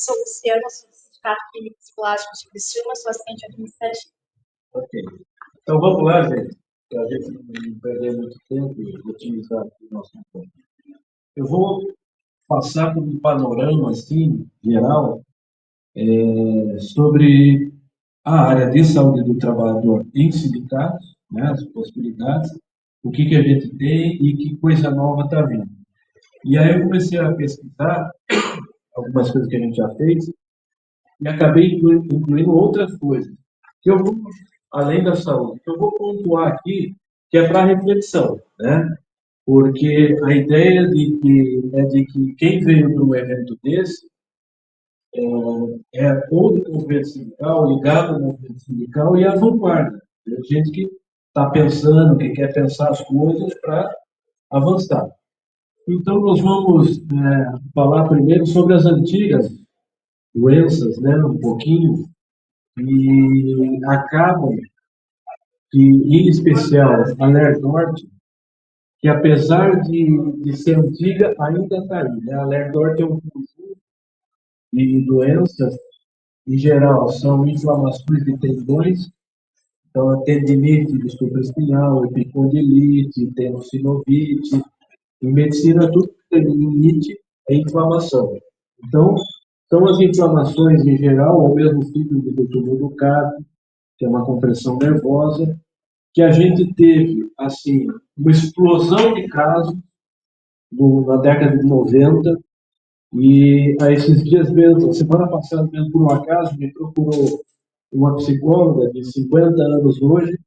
sou Luciana, sou do Sindicato Químicos e Plásticos de Criciúma, sou assistente administrativa. Ok. Então vamos lá, gente, para a gente não perder muito tempo e otimizar o nosso tempo. Eu vou passar por um panorama, assim, geral, sobre a área de saúde do trabalhador em sindicatos, né, as possibilidades, o que a gente tem e que coisa nova está vindo. E aí eu comecei a pesquisar algumas coisas que a gente já fez e acabei incluindo outras coisas, que eu vou, além da saúde, que eu vou pontuar aqui, que é para reflexão, né? Porque a ideia é de que quem veio para um evento desse é ou do movimento sindical, ligado ao movimento sindical e à vanguarda. Tem gente que está pensando, que quer pensar as coisas para avançar. Então, nós vamos falar primeiro sobre as antigas doenças, né, um pouquinho, e acabam que, em especial, a Lerdort, que apesar de ser antiga, ainda está aí. Né? A Lerdort é um conjunto de doenças, em geral, são inflamações de tendões, então a tendinite de supraespinhal, epicondilite, tenossinovite. Em medicina, tudo que tem limite é inflamação. Então, são as inflamações em geral, ou mesmo síndrome do túmulo do carpo, que é uma compressão nervosa, que a gente teve, assim, uma explosão de casos na década de 90, e a esses dias mesmo, semana passada mesmo, por um acaso, me procurou uma psicóloga de 50 anos hoje,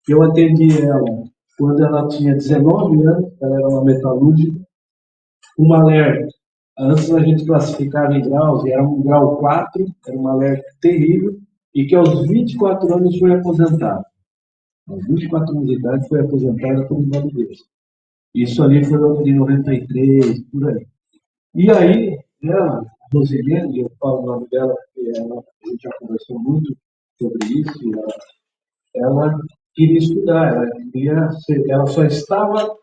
que eu atendi ela quando ela tinha 19 anos, ela era uma metalúrgica, uma alerta. Antes a gente classificava em graus, e era um grau 4, era uma alerta terrível, e que aos 24 anos foi aposentada. Aos 24 anos de idade foi aposentada por invalidez. Isso ali foi no ano de 93, por aí. E aí, ela, Rosilene, eu falo o nome dela porque a gente já conversou muito sobre isso, ela queria estudar, ela só estava,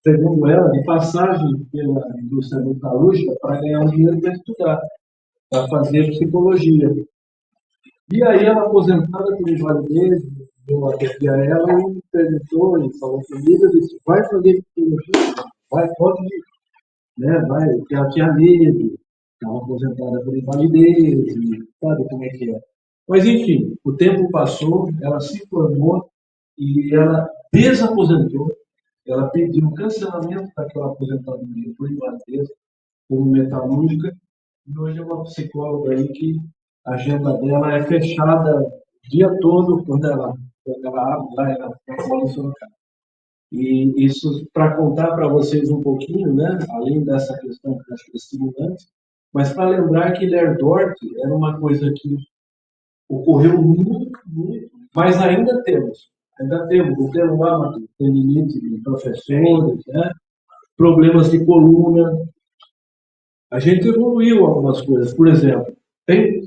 segundo ela, de passagem pela indústria metalúrgica para ganhar um dinheiro para estudar, para fazer psicologia. E aí ela, aposentada por invalidez, eu atendi a ela e me perguntou e falou comigo, eu disse, vai fazer psicologia, vai, pode ir, né? Vai, porque ela tinha medo, estava aposentada por invalidez, e sabe como é que é. Mas enfim, o tempo passou, ela se formou e ela desaposentou, ela pediu o cancelamento daquela aposentadoria por invalidez, como metalúrgica, e hoje é uma psicóloga aí que a agenda dela é fechada o dia todo quando ela abre lá, ela fala em Sorocaba. E isso para contar para vocês um pouquinho, né? Além dessa questão que acho que é estimulante, mas para lembrar que Lerdort era uma coisa que ocorreu muito, muito, mas ainda temos o termômetro, tendinite de professores, né? Problemas de coluna. A gente evoluiu algumas coisas, por exemplo,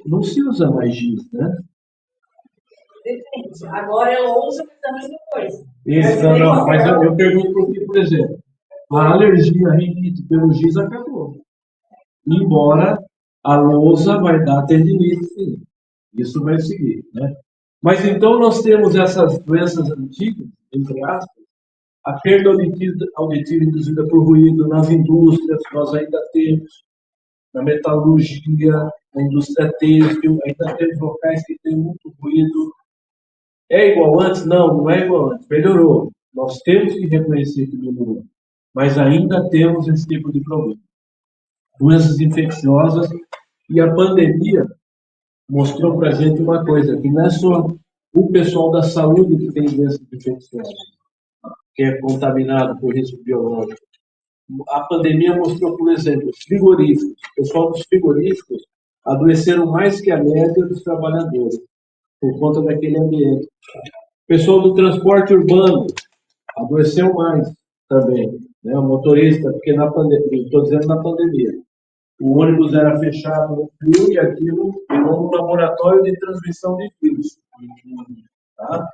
não se usa mais giz, né? Depende. Agora ela usa, mas também depois. Isso, não, mas eu pergunto porque, por exemplo, a alergia à rinite pelo giz acabou. Embora a lousa vai dar tendinite, sim. Isso vai seguir, né? Mas então nós temos essas doenças antigas, entre aspas, a perda auditiva induzida por ruído nas indústrias, nós ainda temos, na metalurgia, na indústria têxtil, ainda temos locais que têm muito ruído. É igual antes? Não, não é igual antes. Melhorou. Nós temos que reconhecer que melhorou. Mas ainda temos esse tipo de problema. Doenças infecciosas. E a pandemia mostrou para a gente uma coisa, que não é só o pessoal da saúde que tem doenças infecciosas, que é contaminado por risco biológico. A pandemia mostrou, por exemplo, os frigoríficos. O pessoal dos frigoríficos adoeceram mais que a média dos trabalhadores, por conta daquele ambiente. O pessoal do transporte urbano adoeceu mais também, né? O motorista, porque na pandemia, estou dizendo na pandemia, o ônibus era fechado no frio e aquilo virou um laboratório de transmissão de vírus. Tá?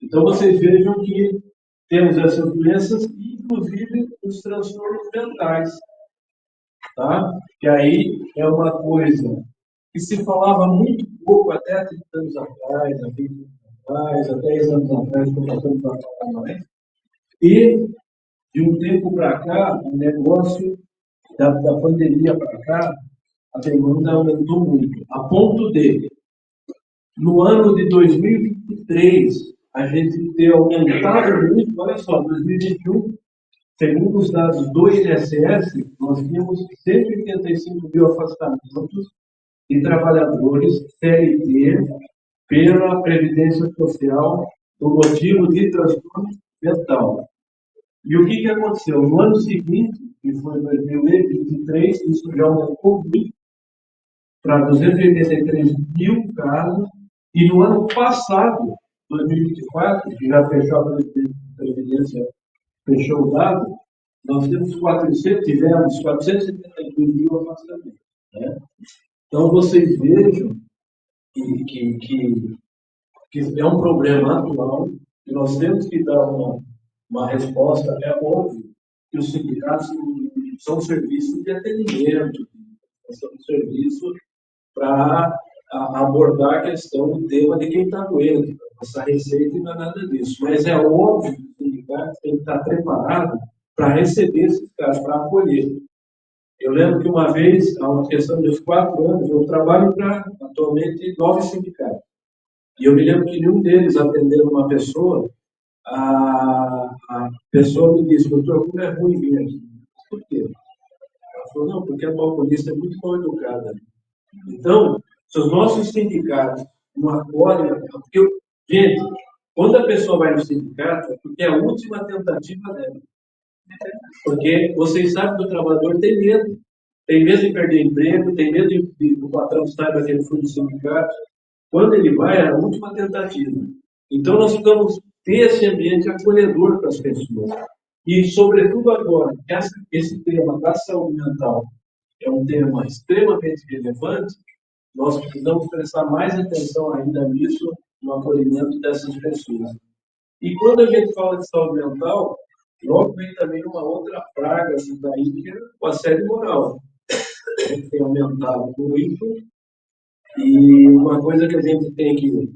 Então, vocês vejam que temos essas doenças, inclusive os transtornos mentais. Tá? Que aí é uma coisa que se falava muito pouco até há 30 anos atrás, há 20 anos atrás, há 10 anos atrás, começamos a falar mais. E, de um tempo para cá, o negócio da pandemia para cá, a demanda aumentou muito, a ponto de, no ano de 2023, a gente ter aumentado muito. Olha só, 2021, segundo os dados do INSS, nós tínhamos 185 mil afastamentos de trabalhadores CLT pela Previdência Social por motivo de transtorno mental. E o que aconteceu? No ano seguinte, que foi 2023, isso já aumentou muito para 283 mil casos, e no ano passado, 2024, que já fechou a Previdência, fechou o dado, nós tivemos 472 mil afastamentos. Né? Então, vocês vejam que é um problema atual, e nós temos que dar uma resposta. É óbvio que os sindicatos são serviços de atendimento, são serviços para abordar a questão do tema de quem está doente, para passar receita e não é nada disso. Mas é óbvio que os sindicatos têm que estar preparados para receber esses casos, para acolher. Eu lembro que uma vez, há uma questão de uns 4 anos, eu trabalho para, atualmente, 9 sindicatos. E eu me lembro que nenhum deles atendendo uma pessoa, a pessoa me disse: doutor, como é ruim vir aqui? Por quê? Ela falou: não, porque a balconista é muito mal educada. Então, se os nossos sindicatos não acolhem, porque, gente, quando a pessoa vai no sindicato, é porque é a última tentativa dela. Porque vocês sabem que o trabalhador tem medo. Tem medo de perder emprego, tem medo de o patrão saiba que ele foi do sindicato. Quando ele vai, é a última tentativa. Então, nós precisamos ter esse ambiente acolhedor para as pessoas. E, sobretudo agora, esse tema da saúde mental é um tema extremamente relevante, nós precisamos prestar mais atenção ainda nisso, no acolhimento dessas pessoas. E quando a gente fala de saúde mental, logo vem também uma outra praga assim, daí, que é o assédio moral. Que tem aumentado muito. E uma coisa que a gente tem que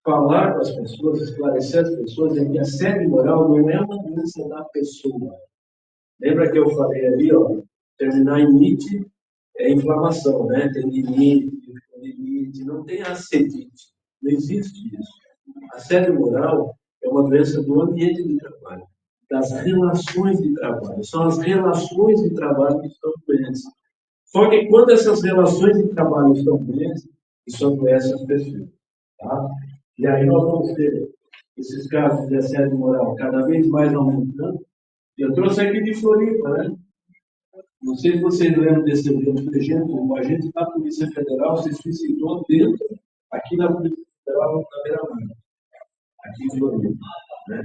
falar com as pessoas, esclarecer as pessoas, é que assédio moral não é uma doença da pessoa. Lembra que eu falei ali, ó, terminar em ite é inflamação, né? Tem limite, não tem ascendite. Não existe isso. Assédio moral é uma doença do ambiente de trabalho, das relações de trabalho. São as relações de trabalho que estão doentes. Só que quando essas relações de trabalho estão doentes, isso adoece as pessoas. Tá? E aí nós vamos ter esses casos de assédio moral cada vez mais aumentando. Eu trouxe aqui de Floripa, né? Não sei se vocês lembram desse evento, por exemplo, o agente da Polícia Federal se suicidou dentro, aqui na Polícia Federal, na Beira-Mar, aqui em Floripa. Né?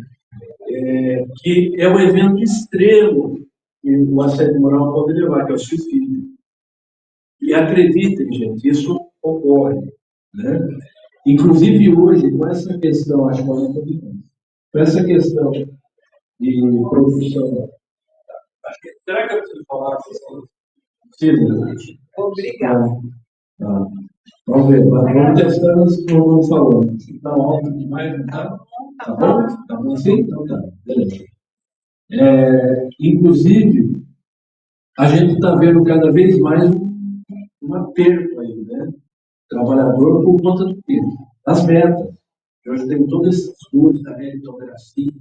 Que é um evento extremo que o assédio moral pode levar, que é o suicídio. E acreditem, gente, isso ocorre. Né? Inclusive hoje, com essa questão, acho que é uma com essa questão de produção. Será que eu preciso falar assim? Sim. Obrigada. Tá. Vamos ver, vamos testando se vamos falando. Se está alto demais, não está? Tá bom? Tá bom assim? Então tá. Beleza. Inclusive, a gente está vendo cada vez mais uma perda aí, né? Trabalhador por conta do quê? Das metas. Hoje tem todos esses cursos da meritocracia,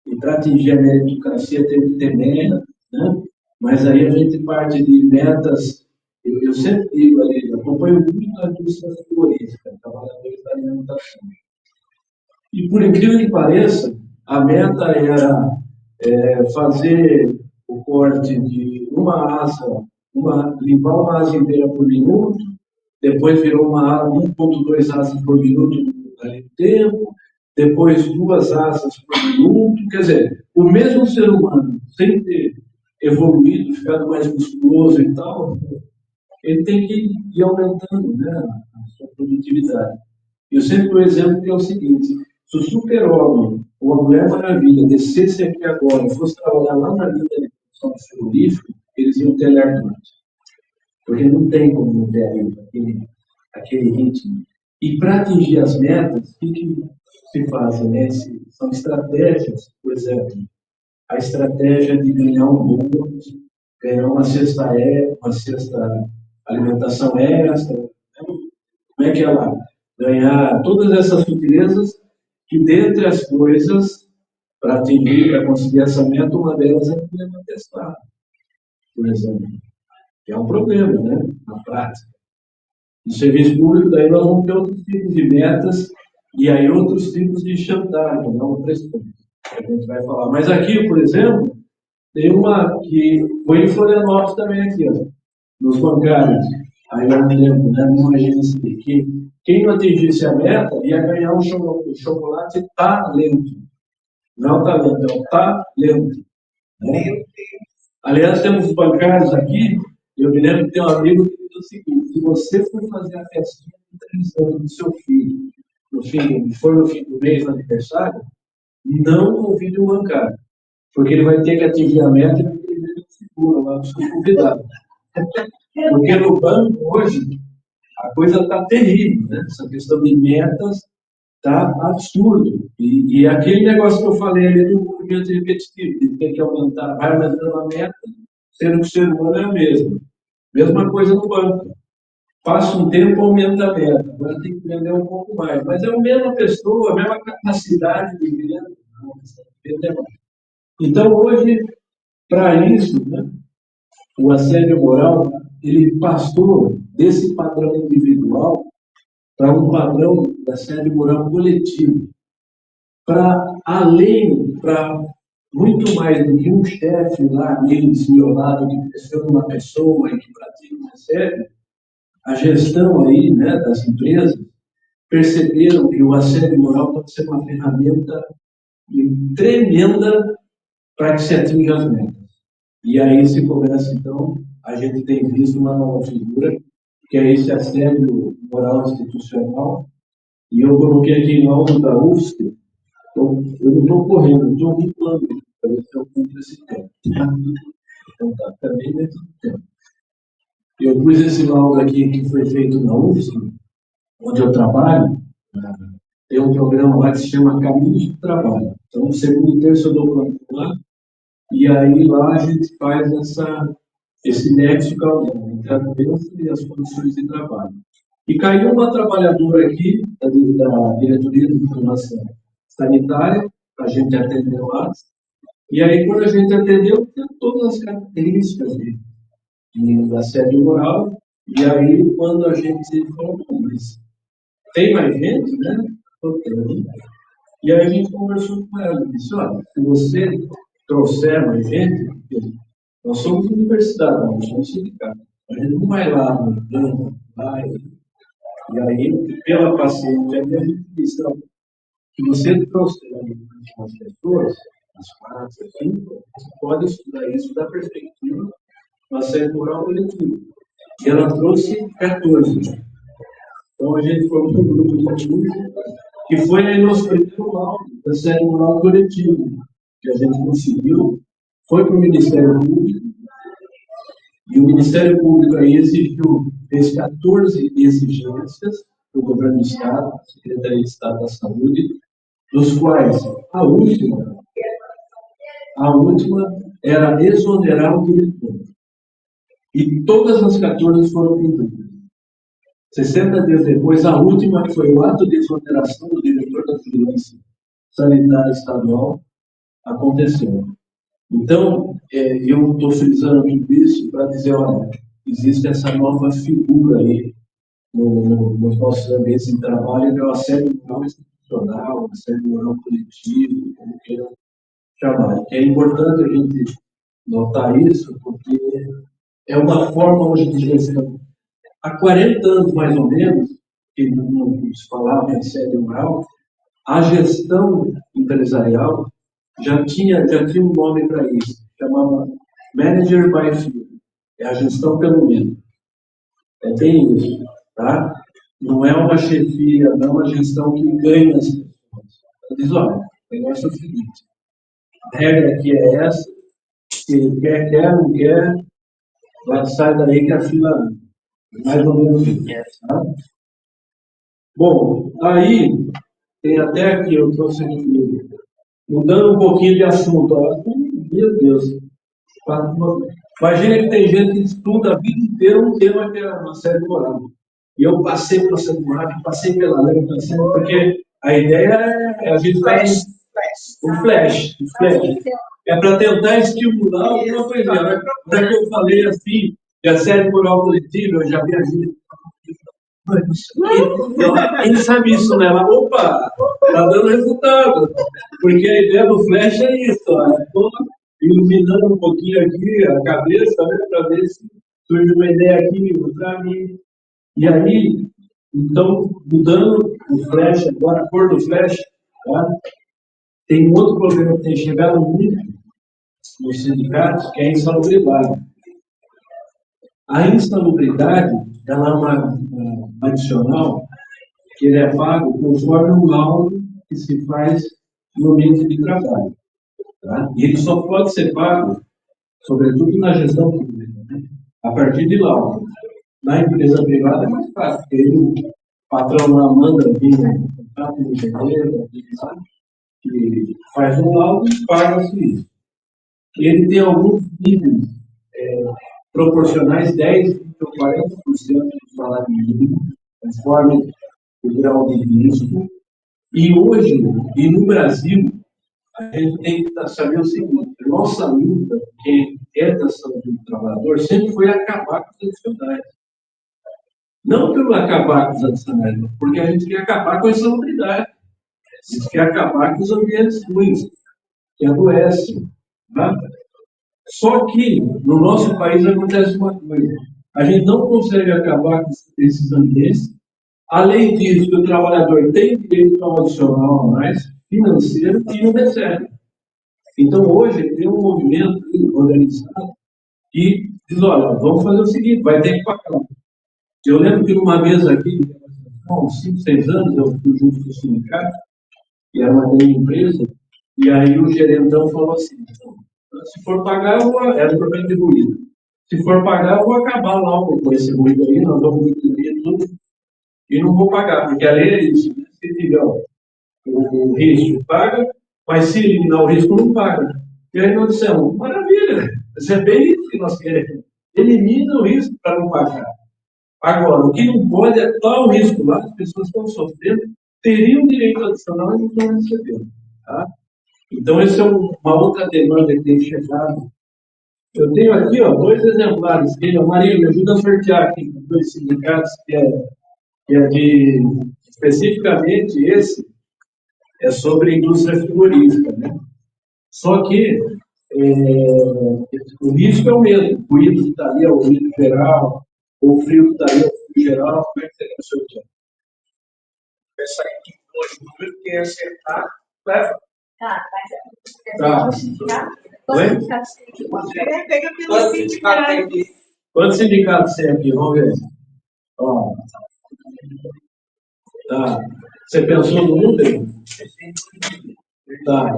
e para atingir a meritocracia tem que ter meta, né? Mas aí a gente parte de metas. Eu sempre digo ali, eu acompanho muito a indústria frigorífica, trabalhadores da alimentação. E por incrível que pareça, a meta era fazer o corte de uma asa, limpar uma asa inteira por minuto, depois virou uma 1,2 asas por minuto no tempo, depois 2 asas por minuto. Quer dizer, o mesmo ser humano, sem ter evoluído, ficado mais musculoso e tal, ele tem que ir aumentando, né, a sua produtividade. Eu sempre dou exemplo que é o seguinte: se o super-homem ou a Mulher Maravilha descesse aqui agora e fosse trabalhar lá na linha de produção frigorífica, eles iam ter alertado. porque não tem como não ter aquele ritmo. E para atingir as metas, o que se faz? Né? São estratégias, por exemplo, a estratégia de ganhar um bônus, ganhar uma cesta alimentação extra, né? Como é que ela ganhar todas essas sutilezas que dentre as coisas para atingir, para conseguir essa meta, uma delas é o problema testado, por exemplo, que é um problema, né, na prática. No serviço público, daí nós vamos ter outros tipos de metas e aí outros tipos de chantagem, não outras coisas. A gente vai falar. Mas aqui, por exemplo, tem uma que foi em Florianópolis também aqui, ó, nos bancários, aí há um tempo, né, numa agência, que quem não atingisse a meta ia ganhar um chocolate talento. Não talento, é o talento. Né? Aliás, temos bancários aqui, eu me lembro que tem um amigo que disse o seguinte: se você for fazer a festinha de 3 anos do seu filho, for no fim do mês, no aniversário, não convide um bancário, porque ele vai ter que atingir a meta e vai ter que seguro lá dos seus convidados. Porque no banco, hoje, a coisa está terrível, né? Essa questão de metas está absurdo. E aquele negócio que eu falei ali do movimento repetitivo, de ter que aumentar, vai aumentando a meta, sendo que o ser humano é o mesmo. Mesma coisa no banco. Passa um tempo, aumenta a meta. Agora tem que vender um pouco mais. Mas é a mesma pessoa, a mesma capacidade de venda. Então, hoje, para isso, né, o assédio moral, ele passou desse padrão individual para um padrão de assédio moral coletivo. Para além, para muito mais do que um chefe lá, meio desmiolado, que pressiona uma pessoa e que pratica um assédio, a gestão aí, né, das empresas perceberam que o assédio moral pode ser uma ferramenta tremenda para que se atinja as metas. E aí se começa, então, a gente tem visto uma nova figura, que é esse assédio moral institucional, e eu coloquei aqui em nome da UFSC. Então, eu não estou correndo, estou ripando para ver se eu cumpro esse tempo. Então, está bem dentro do tempo. Eu pus esse laudo aqui que foi feito na UFSC, onde eu trabalho. Tem um programa lá que se chama Caminhos do Trabalho. Então, segundo e terço eu dou plantão lá, e aí lá a gente faz esse nexo causal entre a doença e as condições de trabalho. E caiu uma trabalhadora aqui, da Diretoria de Vigilância Sanitária, a gente atendeu lá, e aí quando a gente atendeu, tem todas as características de assédio moral, e aí quando a gente falou, mas tem mais gente, né? Tem. E aí a gente conversou com ela, disse, olha, se você trouxer mais gente, nós somos universidade, nós somos sindicato, a gente não vai lá no campo, vai, e aí, pela paciente, a gente disse, não, se você trouxer as pessoas, as quatro, cinco, você pode estudar isso da perspectiva do assédio moral coletivo. E ela trouxe 14. Então a gente formou um grupo de estudo que foi aí nosso primeiro laudo da assédio moral coletivo, que a gente conseguiu, foi para o Ministério Público, e o Ministério Público aí fez 14 exigências para o governo do Estado, a Secretaria de Estado da Saúde, dos quais a última era exonerar o diretor. E todas as 14 foram cumpridas. 60 dias depois, a última, que foi o ato de exoneração do diretor da Vigilância Sanitária Estadual, aconteceu. Então, eu estou frisando tudo isso para dizer, olha, existe essa nova figura aí nos nossos ambientes de trabalho, que é o assédio moral institucional, o assédio moral coletivo, como queiram chamar. É importante a gente notar isso, porque é uma forma hoje de gestão. Há 40 anos, mais ou menos, que não se falava em assédio moral, a gestão empresarial já tinha um nome para isso, chamava Manager by Fear, é a gestão pelo medo. É bem isso, tá? Não é uma chefia, não é uma gestão que ganha as pessoas. Ela diz, olha, o negócio é o seguinte, a regra aqui é essa, se ele quer, não quer, Já sai daí que a fila é mais ou menos isso, tá? Bom, aí tem até aqui, eu trouxe aqui, mudando um pouquinho de assunto, ó. Meu Deus. Imagina que tem gente que estuda a vida inteira um tema que é uma série moral. E eu passei pela série moral, passei pela lei, passei, porque a ideia é a gente faz um flash, um flash. É para tentar estimular alguma coisa. Para que eu falei assim, que a série moral coletiva, eu já viajei. Quem sabe isso, né? Mas, opa, tá dando resultado. Porque a ideia do flash é isso, ó. Tô iluminando um pouquinho aqui a cabeça, né? Para ver se surge uma ideia aqui, outra ali. E aí, então, mudando o flash, agora a cor do flash, tá? Tem um outro problema que tem chegado muito nos sindicatos, que é a insalubridade. A insalubridade, ela é uma adicional que ele é pago conforme o laudo que se faz no ambiente de trabalho. Tá? E ele só pode ser pago, sobretudo na gestão pública, né? A partir de laudo. Na empresa privada é mais fácil, porque ele, o patrão lá manda vir um contrato de empresa, que faz um laudo e paga-se isso. E ele tem alguns níveis proporcionais, 10, 20 ou 40% do salário mínimo, conforme o grau de risco. E hoje, e no Brasil, a gente tem que saber o seguinte: a nossa luta, que é da saúde do trabalhador, sempre foi acabar com os adicionais. Não pelo acabar com os adicionais, mas porque a gente quer acabar com a insalubridade. A gente quer acabar com os ambientes ruins, que adoecem. Tá? Só que no nosso país acontece uma coisa: a gente não consegue acabar com esses ambientes. Além disso, o trabalhador tem direito ao adicional a mais financeiro e não recebe. Então, hoje, tem um movimento organizado que diz: olha, vamos fazer o seguinte, vai ter que pagar. Eu lembro que numa mesa aqui, há uns 5, 6 anos, eu fui junto com o sindicato, que era uma grande empresa, e aí o gerentão falou assim: se for pagar, era problema de ruído. Se for pagar, eu vou acabar logo com esse ruído aí, nós vamos incluir tudo e não vou pagar, porque a lei é isso: né? Se tiver o risco, paga, mas se eliminar o risco, não paga. E aí nós dissemos: maravilha, isso é bem isso que nós queremos. Elimina o risco para não pagar. Agora, o que não pode é tal risco lá, as pessoas estão sofrendo, teriam direito adicional e não estão recebendo. Tá? Então, essa é uma outra demanda que tem chegado. Eu tenho aqui, ó, 2 exemplares. Maria, me ajuda a sortear aqui com 2 sindicatos, que é de, especificamente esse, é sobre a indústria frigorífica, né? Só que o risco é o mesmo. O ruído que está ali é o ruído geral, o frio que está ali é o frio geral. Como é que você quer sortear? Pensar em 2 números, quem acertar, leva. Tá, Tá. Oi? Quantos sindicatos tem aqui? Vamos ver. Ó. Tá. Você pensou no número? Tá.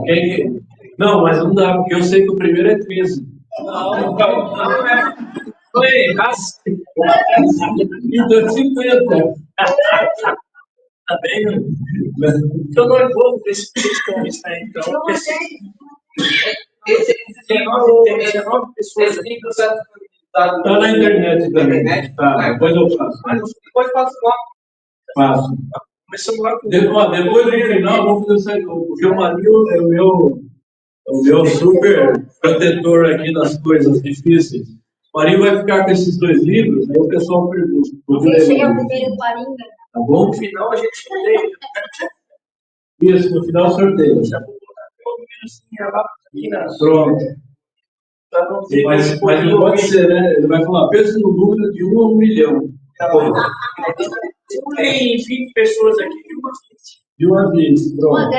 Não, mas não dá, porque eu sei que o primeiro é 13. Não é. Foi, então 50. Tá bem? Estou nervoso desse convite, né? Então, esse 19 pessoas aqui que você está na internet também. Tá, depois eu faço. Depois faço lá. Faço. Começamos lá com depois no final, vamos fazer isso aí, porque o Marinho é o meu super protetor aqui das coisas difíceis. O Marinho vai ficar com esses 2 livros, aí o pessoal pergunta. Chega o primeiro Marinho. Tá bom? No final a gente sorteia. Isso, no final sorteia. Pronto. Mas não pode ser, né? Ele vai falar: pensa no número de 1 a 1 milhão. Tá bom. Tem 20 pessoas aqui de uma vez. Pronto.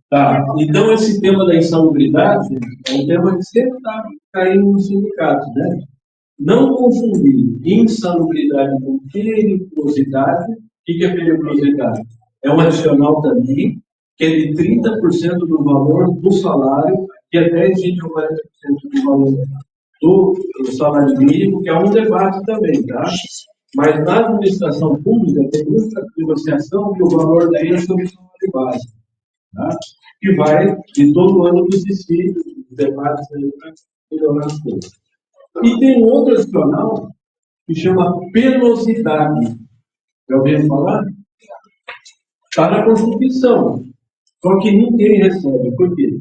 Tá. Então, esse tema da insalubridade é um tema que sempre está caindo no sindicato, né? Não confundir insalubridade com periculosidade. O que é periculosidade? É um adicional também, que é de 30% do valor do salário, que é 10, 20 ou 40% do valor do salário mínimo, que é um debate também, tá? Mas na administração pública tem muita negociação que o valor daí é sobre o salário base, tá? Que vai de todo ano dos desfiles, dos debates para melhorar as coisas. E tem um outro adicional que chama penosidade. Já ouviram falar? Está na Constituição. Só que ninguém recebe. Por quê?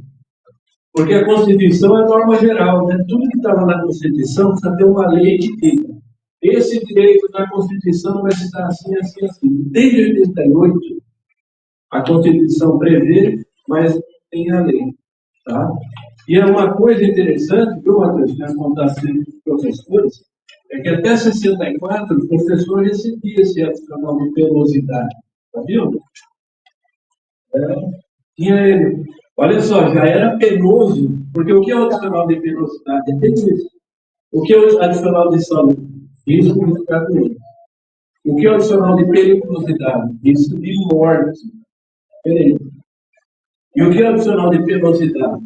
Porque a Constituição é norma geral, né? Tudo que estava na Constituição precisa ter uma lei que diga. Esse direito da Constituição vai estar assim, assim, assim. Desde 88, a Constituição prevê, mas não tem a lei. Tá? E é uma coisa interessante, viu, Matheus, que acontece com os professores, é que até 64 o professor recebia esse adicional de penosidade. Tá vendo? Tinha ele. Olha só, já era penoso, porque o que é o adicional de penosidade? É isso. O que é o adicional de saúde? Risco de ficar doente. O que é o adicional de periculosidade? Risco de morte. Peraí. E o que é o adicional de penosidade?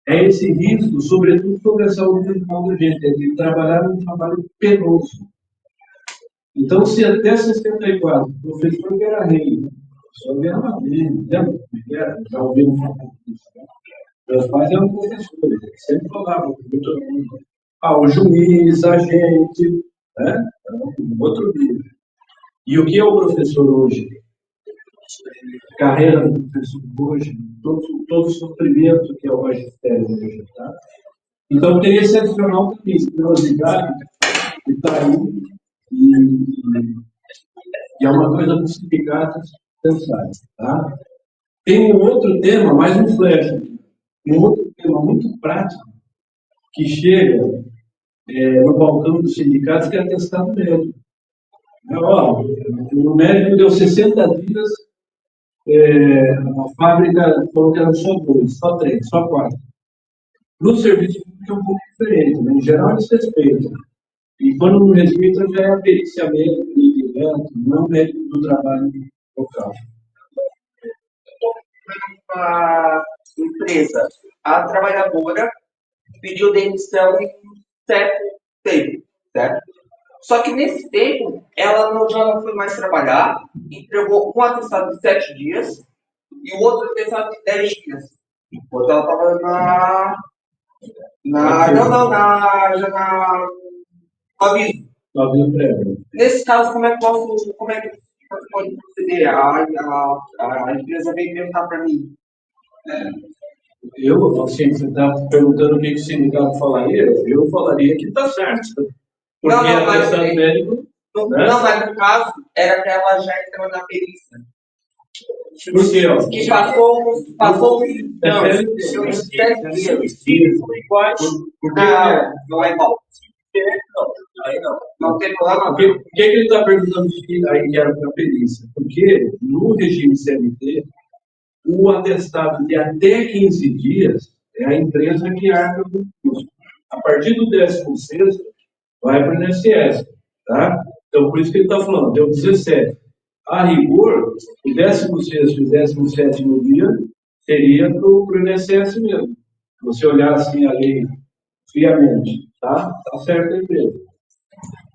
É esse risco, sobretudo sobre a saúde mental da gente, é de trabalhar num trabalho penoso. Então, se até 64, o professor que era rei, só ganhava bem, lembra? Já ouviram falar disso, né? Meus pais eram professores, eles sempre falavam com muito mundo. O juiz, a gente, né? Então, outro nível. E o que é o professor hoje? Carreira do professor hoje, todo o sofrimento que é o magistério hoje, tá? Então, tem esse adicional também, generosidade, que está aí, e é uma coisa do sindicato pensar, tá? Tem um outro tema, mais um flash, um outro tema muito prático, que chega no balcão dos sindicatos, que é atestado médico. O médico deu 60 dias, a fábrica falou que eram só 2, só 3, só 4. No serviço público é um pouco diferente, né? Em geral eles respeitam. E quando não respeita, já é a perícia médica direto, não médico do trabalho local. Uma empresa, a trabalhadora pediu demissão em certo tempo, certo? Só que nesse tempo, ela já não foi mais trabalhar, entregou um atestado de 7 dias e o outro atestado de 10 dias. Enquanto ela estava já na aviso. Nesse caso, como é que pode proceder? A empresa vem perguntar para mim. Assim, você está perguntando o que o sindicato falaria, eu falaria que está certo. Porque atestado médico. Não, mas no caso, era para ela já entrar na perícia. Por quê? Que passou uns 7 dias. Não é igual. Não tem problema. Por que ele está perguntando se aí era para perícia? Porque no regime CLT, o atestado de até 15 dias é a empresa que arca com o custo. A partir do 16º, vai para o INSS. Tá? Então, por isso que ele está falando, deu 17. A rigor, o 16º e o 17º dia seria para o INSS mesmo. Se você olhar assim a lei friamente, tá? Tá certo a empresa.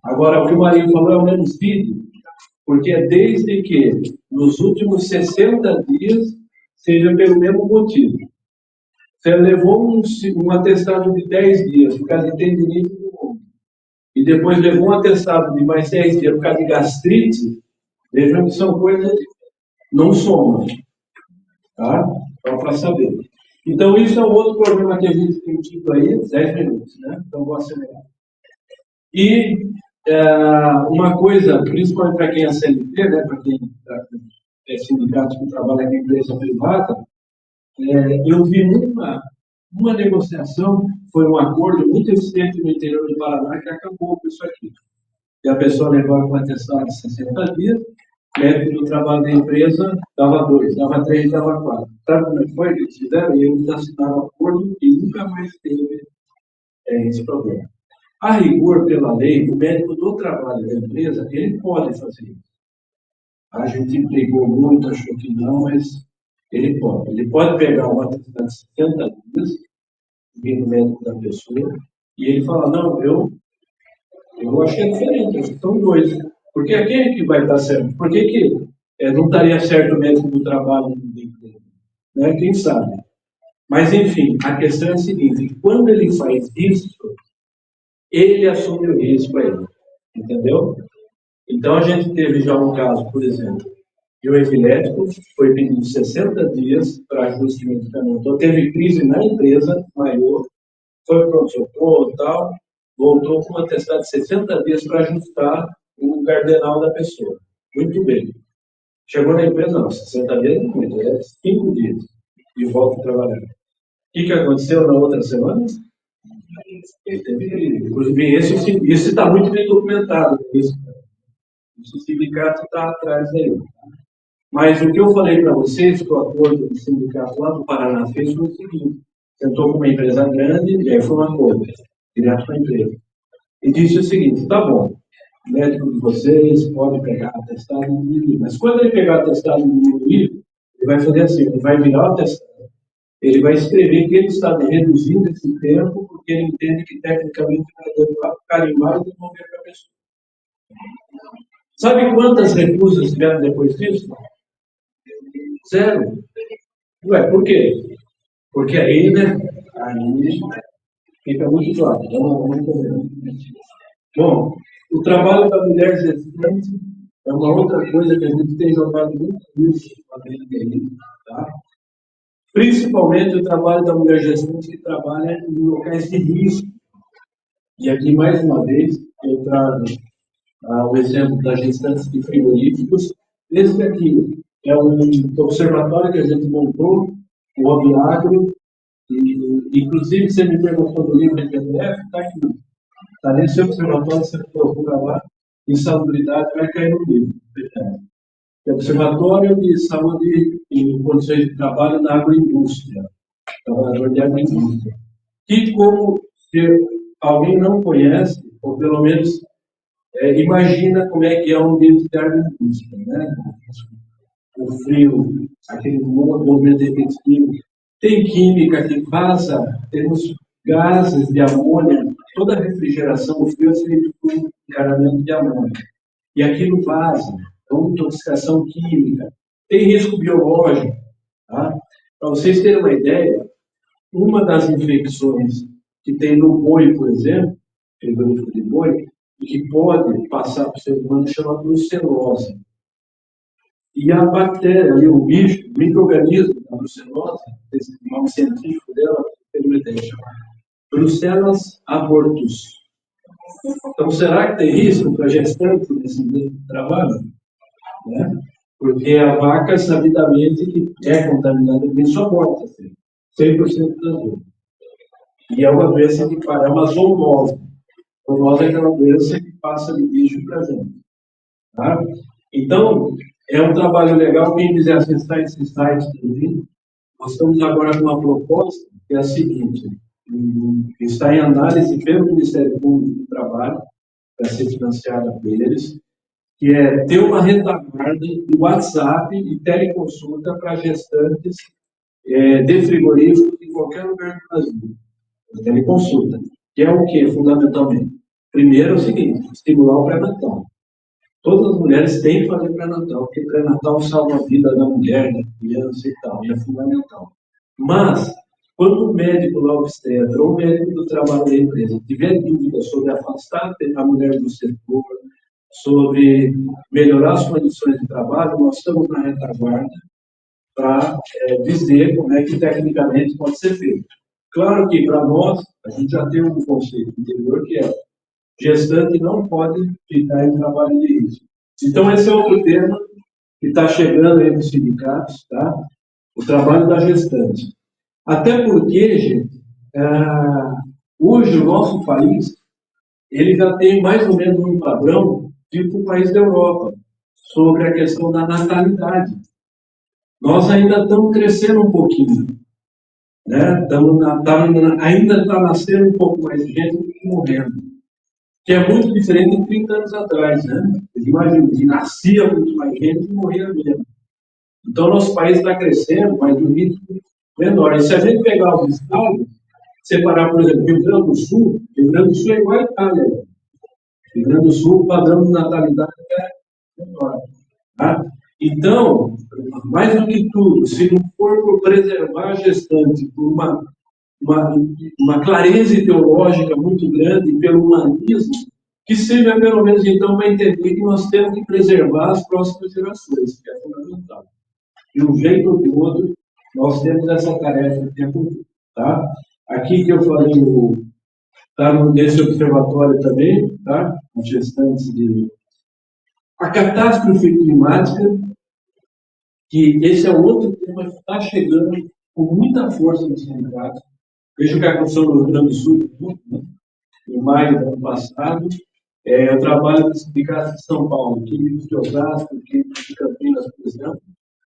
Agora, o que o Marinho falou é o homicídio, porque é desde que nos últimos 60 dias seja pelo mesmo motivo. Você levou um atestado de 10 dias por causa de tendinite do ombro, e depois levou um atestado de mais 10 dias por causa de gastrite, vejam que são coisas que não somam. Tá? Só para saber. Então, isso é um outro problema que a gente tem tido aí, 10 minutos, né? Então, vou acelerar. E uma coisa, principalmente para quem é CLT, né, para quem é sindicato que trabalha em empresa privada, eu vi uma negociação, foi um acordo muito eficiente no interior do Paraná que acabou com isso aqui. E a pessoa levava uma atestado de 60 dias, médico do trabalho da empresa dava 2, dava 3, dava 4. Sabe como é que foi? Eles fizeram e eles assinaram acordo e nunca mais teve esse problema. A rigor, pela lei, o médico do trabalho da empresa, ele pode fazer isso. A gente brigou muito, achou que não, mas ele pode. Ele pode pegar uma atestado de 60 dias, vir no médico da pessoa, E ele fala, não, eu acho que é diferente, acho que são dois. Porque quem é que vai estar certo? Por que não estaria certo o médico do trabalho da empresa? Né? Quem sabe? Mas, enfim, a questão é a seguinte, quando ele faz isso, ele assume o risco aí, entendeu? Então, a gente teve já um caso, por exemplo, de um epilético, foi pedido 60 dias para ajuste de medicamento. Então, teve crise na empresa, maior, foi para o socorro e tal, voltou com uma atestado de 60 dias para ajustar o cardenal da pessoa. Muito bem. Chegou na empresa, não, 60 dias não é muito, é 5 dias de volta a trabalhar. O que aconteceu na outra semana? Ele teve crise. Inclusive, isso está muito bem documentado. O sindicato está atrás daí. Mas o que eu falei para vocês, que o acordo do sindicato lá do Paraná fez foi o seguinte: sentou com uma empresa grande, e aí foi um acordo, direto com a empresa. E disse o seguinte: tá bom, o médico de vocês pode pegar atestado e diminuir, mas quando ele pegar atestado e diminuir, ele vai fazer assim: ele vai virar o atestado, ele vai escrever que ele está reduzindo esse tempo, porque ele entende que tecnicamente vai carimbar e devolver para a pessoa. Sabe quantas recusas tiveram depois disso? Zero. Ué, por quê? Porque aí, né? Aí fica muito claro. Bom, o trabalho da mulher gestante é uma outra coisa que a gente tem jogado muito nisso aí, tá? Principalmente o trabalho da mulher gestante que trabalha em locais de risco. E aqui, mais uma vez, eu trago o exemplo das gestantes de frigoríficos. Esse aqui é um observatório que a gente montou, o Obiagro, e, inclusive, você me perguntou do livro de PDF, está aqui. Está nesse observatório, você procura lá, insalubridade, vai cair no livro. É Observatório de Saúde em Condições de Trabalho na Agroindústria, trabalhador de agroindústria. Que, como se alguém não conhece, ou pelo menos imagina como é que é o ambiente de agroindústria, né? O frio, aquele movimento repetitivo. Tem química que vaza, temos gases de amônia, toda a refrigeração, o frio é feito por encanamento de amônia. E aquilo vaza, é uma intoxicação química, tem risco biológico. Tá? Para vocês terem uma ideia, uma das infecções que tem no boi, por exemplo, frigorífico de boi, e que pode passar para o ser humano, chama brucelose. E a bactéria, ali, o bicho, o micro-organismo da brucelose, esse nome científico dela, tem uma ideia chamada Brucellas abortus. Então, será que tem risco para gestante nesse meio de trabalho? Né? Porque a vaca, sabidamente, que é contaminada com isso, aborta, 100% das vezes. E é uma doença que é uma zoonose. Zoonose é aquela doença que passa de bicho para gente. Tá? Então, é um trabalho legal. Quem quiser acessar esse site também, nós estamos agora com uma proposta que é a seguinte: está em análise pelo Ministério Público do Trabalho, para ser financiada por eles, que é ter uma retaguarda de WhatsApp e teleconsulta para gestantes de frigoríficos em qualquer lugar do Brasil. Teleconsulta, que é o que, fundamentalmente? Primeiro é o seguinte: estimular o pré-natal. Todas as mulheres têm que fazer pré-natal, porque pré-natal salva a vida da mulher, da criança e tal, e é fundamental. Mas, quando o médico lá obstetra ou o médico do trabalho da empresa tiver dúvidas sobre afastar a mulher do setor, sobre melhorar as condições de trabalho, nós estamos na retaguarda para dizer como é que tecnicamente pode ser feito. Claro que, para nós, a gente já tem um conceito anterior que é gestante não pode ficar em trabalho de risco. Então, esse é outro tema que está chegando aí nos sindicatos, tá? O trabalho da gestante. Até porque, gente, hoje o nosso país, ele já tem mais ou menos um padrão tipo o país da Europa, sobre a questão da natalidade. Nós ainda estamos crescendo um pouquinho, né? Ainda está nascendo um pouco mais de gente do que morrendo, que é muito diferente de 30 anos atrás, né? Imagina, nascia muito mais gente e morria menos. Então, nosso país está crescendo, mas no ritmo menor. E se a gente pegar os estados, separar, por exemplo, Rio Grande do Sul é igual a Itália. Rio Grande do Sul, o padrão de natalidade é menor. Tá? Então, mais do que tudo, se não for por preservar a gestante por uma clareza ideológica muito grande, pelo humanismo, que seja pelo menos então para entender que nós temos que preservar as próximas gerações, que é fundamental. De um jeito ou de outro, nós temos essa tarefa de cumprir. Tá? Aqui que eu falei, está nesse observatório também, tá? As gestantes de. A catástrofe climática, que esse é outro tema que está chegando com muita força nos sindicatos. Vejo que a construção do Rio Grande do Sul, né? Em maio do ano passado, eu trabalho no Sindicato de São Paulo, químicos de Osasco, químicos de Campinas, por exemplo,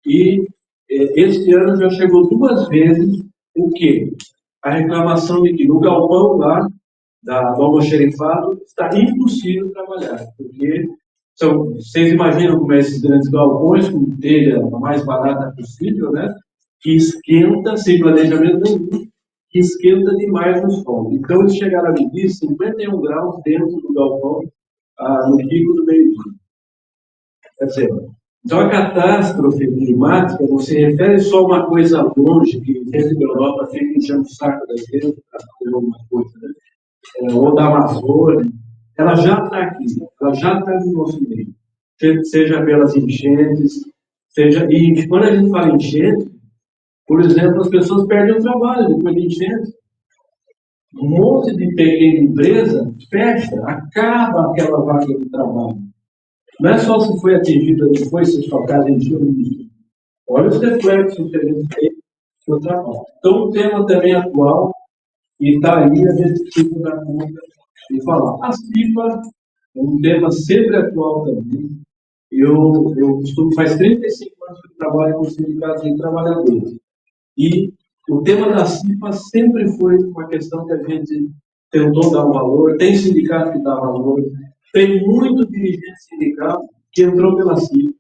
e este ano já chegou 2 vezes o quê? A reclamação de que no galpão lá, do almoxerifado, está impossível trabalhar, porque vocês imaginam como é esses grandes galpões, com telha a mais barata possível, né? Que esquenta, sem planejamento nenhum, que esquenta demais no sol. Então, eles chegaram a medir 51 graus dentro do galpão, no pico do meio-dia. Quer dizer, então a catástrofe climática não se refere só a uma coisa longe, que dentro da Europa fica enchendo o saco da gente para fazer alguma coisa, né? Ou da Amazônia. Ela já está aqui, ela já está no nosso meio. Seja pelas enchentes, seja. E quando a gente fala em enchente, por exemplo, as pessoas perdem o trabalho depois de enchente. Um monte de pequena empresa fecha, acaba aquela vaga de trabalho. Não é só se foi atingida depois, se sua casa encheu. Olha os reflexos que a gente tem no trabalho. Então, o tema também atual, e está aí, a gente precisa dar conta de falar. A CIPA é um tema sempre atual também. Eu costumo, faz 35 anos que eu trabalho com sindicatos de trabalhadores. E o tema da CIPA sempre foi uma questão que a gente tentou dar um valor. Tem sindicato que dá valor, tem muito dirigente sindical que entrou pela CIPA,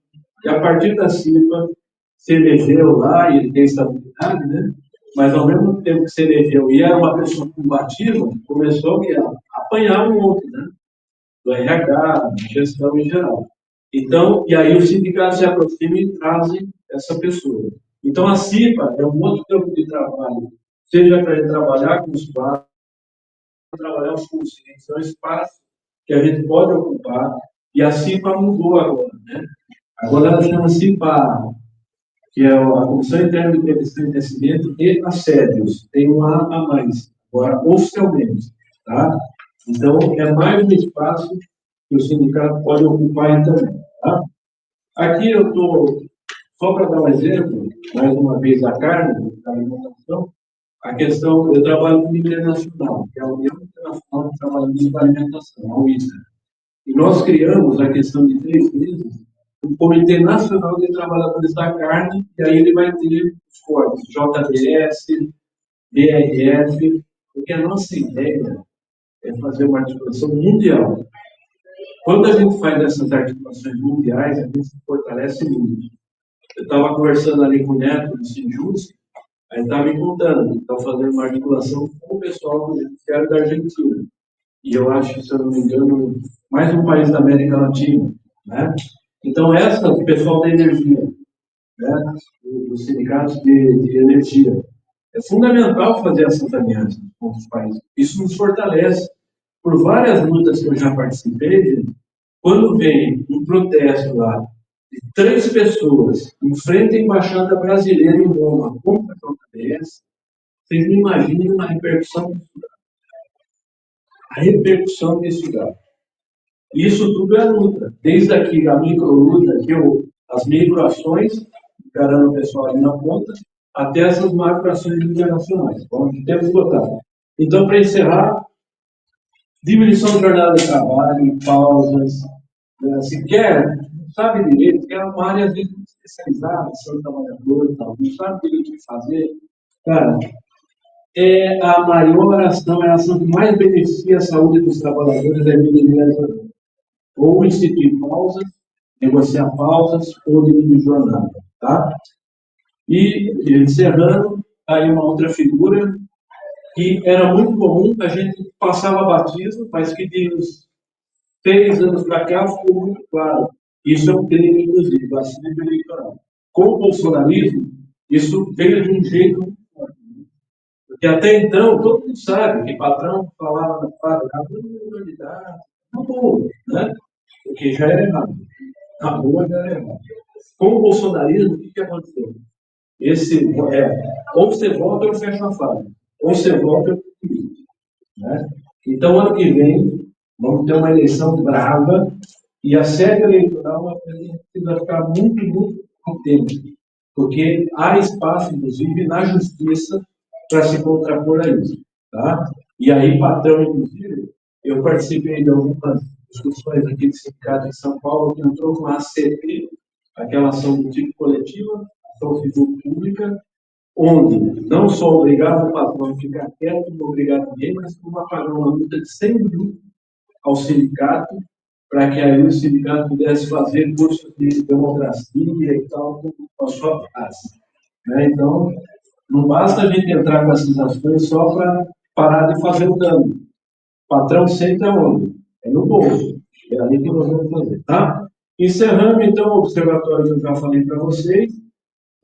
e a partir da CIPA se elegeu lá, e ele tem estabilidade, né? Mas ao mesmo tempo que se elegeu e era uma pessoa combativa, começou a apanhar um outro, né? Do RH, da gestão em geral. Então, e aí os sindicatos se aproximam e trazem essa pessoa. Então, a CIPA é um outro campo de trabalho, seja para trabalhar com os quadros, trabalhar os conscientes, é um espaço que a gente pode ocupar, e a CIPA mudou agora, né? Agora ela chama CIPA, que é a Comissão Interna de Prevenção de Acidente e Assédios, tem um A mais, agora oficialmente, tá? Então, é mais um espaço que o sindicato pode ocupar também, tá? Aqui eu estou, só para dar um exemplo, mais uma vez a carne, da alimentação, a questão, eu trabalho com internacional, que é a União Internacional de Trabalhadores da Alimentação, a UITA. E nós criamos a questão de 3 meses o Comitê Nacional de Trabalhadores da Carne, e aí ele vai ter os cortes JBS, BRF, porque a nossa ideia é fazer uma articulação mundial. Quando a gente faz essas articulações mundiais, a gente se fortalece muito. Eu estava conversando ali com o Neto do Sinjus, aí estava me contando que estão fazendo uma articulação com o pessoal do Judiciário da Argentina. E eu acho, se eu não me engano, mais um país da América Latina, né? Então, o pessoal da energia, né? Dos sindicatos de energia, é fundamental fazer essas alianças com os países. Isso nos fortalece. Por várias lutas que eu já participei, quando vem um protesto lá de 3 pessoas em frente à embaixada brasileira em Roma contra a JBS, vocês não imaginam a repercussão disso dá. A repercussão disso dá. Isso tudo é luta. Desde aqui a microluta, as microações, encarando o pessoal ali na ponta, até essas macroações internacionais. Onde temos que lutar. Então, para encerrar, diminuição de jornada de trabalho, pausas, se quer, não sabe direito, quer uma área às vezes especializada, são trabalhador e tal, não sabe direito o que fazer, cara, é a maior ação, é a ação que mais beneficia a saúde dos trabalhadores, é diminuir a jornada. Ou instituir pausas, negociar pausas, ou diminuir jornada, tá? E encerrando, aí uma outra figura, que era muito comum, a gente passava batismo, mas que de uns 6 anos para cá ficou muito claro. Isso é um crime, inclusive, vacina eleitoral. Com o bolsonarismo, isso veio de um jeito muito forte. Porque até então, todo mundo sabe que patrão falava na fábrica, candidato, na boa, né? Porque já era errado. Na boa já era errado. Com o bolsonarismo, o que aconteceu? Esse ou você volta ou fecha a fábrica. Ou você volta ou né? Então, ano que vem, vamos ter uma eleição brava e a sede eleitoral precisa ficar muito, muito contente, porque há espaço, inclusive, na justiça para se contrapor a isso. Tá? E aí, patrão, inclusive, eu participei de algumas discussões aqui do sindicato em São Paulo, que entrou com a ACP, aquela ação do tipo coletiva, ação civil pública, onde não só obrigava o patrão a ficar quieto, não obrigava ninguém, mas como a pagar uma multa de 100 mil ao sindicato, para que aí o sindicato pudesse fazer cursos de democracia e tal com a sua base. Né? Então, não basta a gente entrar com essas ações só para parar de fazer o dano. O patrão sempre é onde? É no bolso. É ali que nós vamos fazer. Tá? Encerrando, então, o observatório que eu já falei para vocês,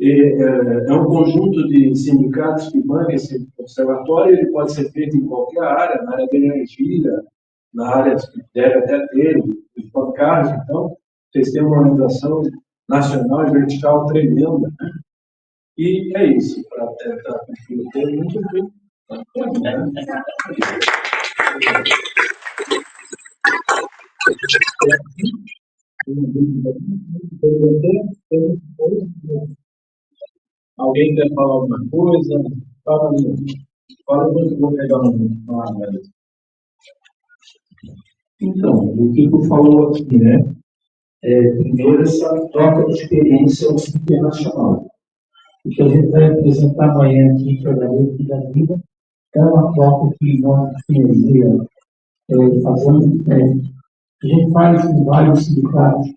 é um conjunto de sindicatos que bancam esse observatório, ele pode ser feito em qualquer área, na área de energia, na área que deve até ter, os bancários, então, vocês têm uma organização nacional e vertical tremenda, né? E é isso, para tentar cumprir o termo, muito bem. Alguém quer falar alguma coisa? Fala aí. Fala que eu vou pegar uma análise. Então, o que tu falou aqui, né? Primeiro, essa troca de experiência internacional. O que a gente vai apresentar amanhã aqui em Fevereiro da Vida é uma troca que nós, energia, fazemos. A gente faz com vários sindicatos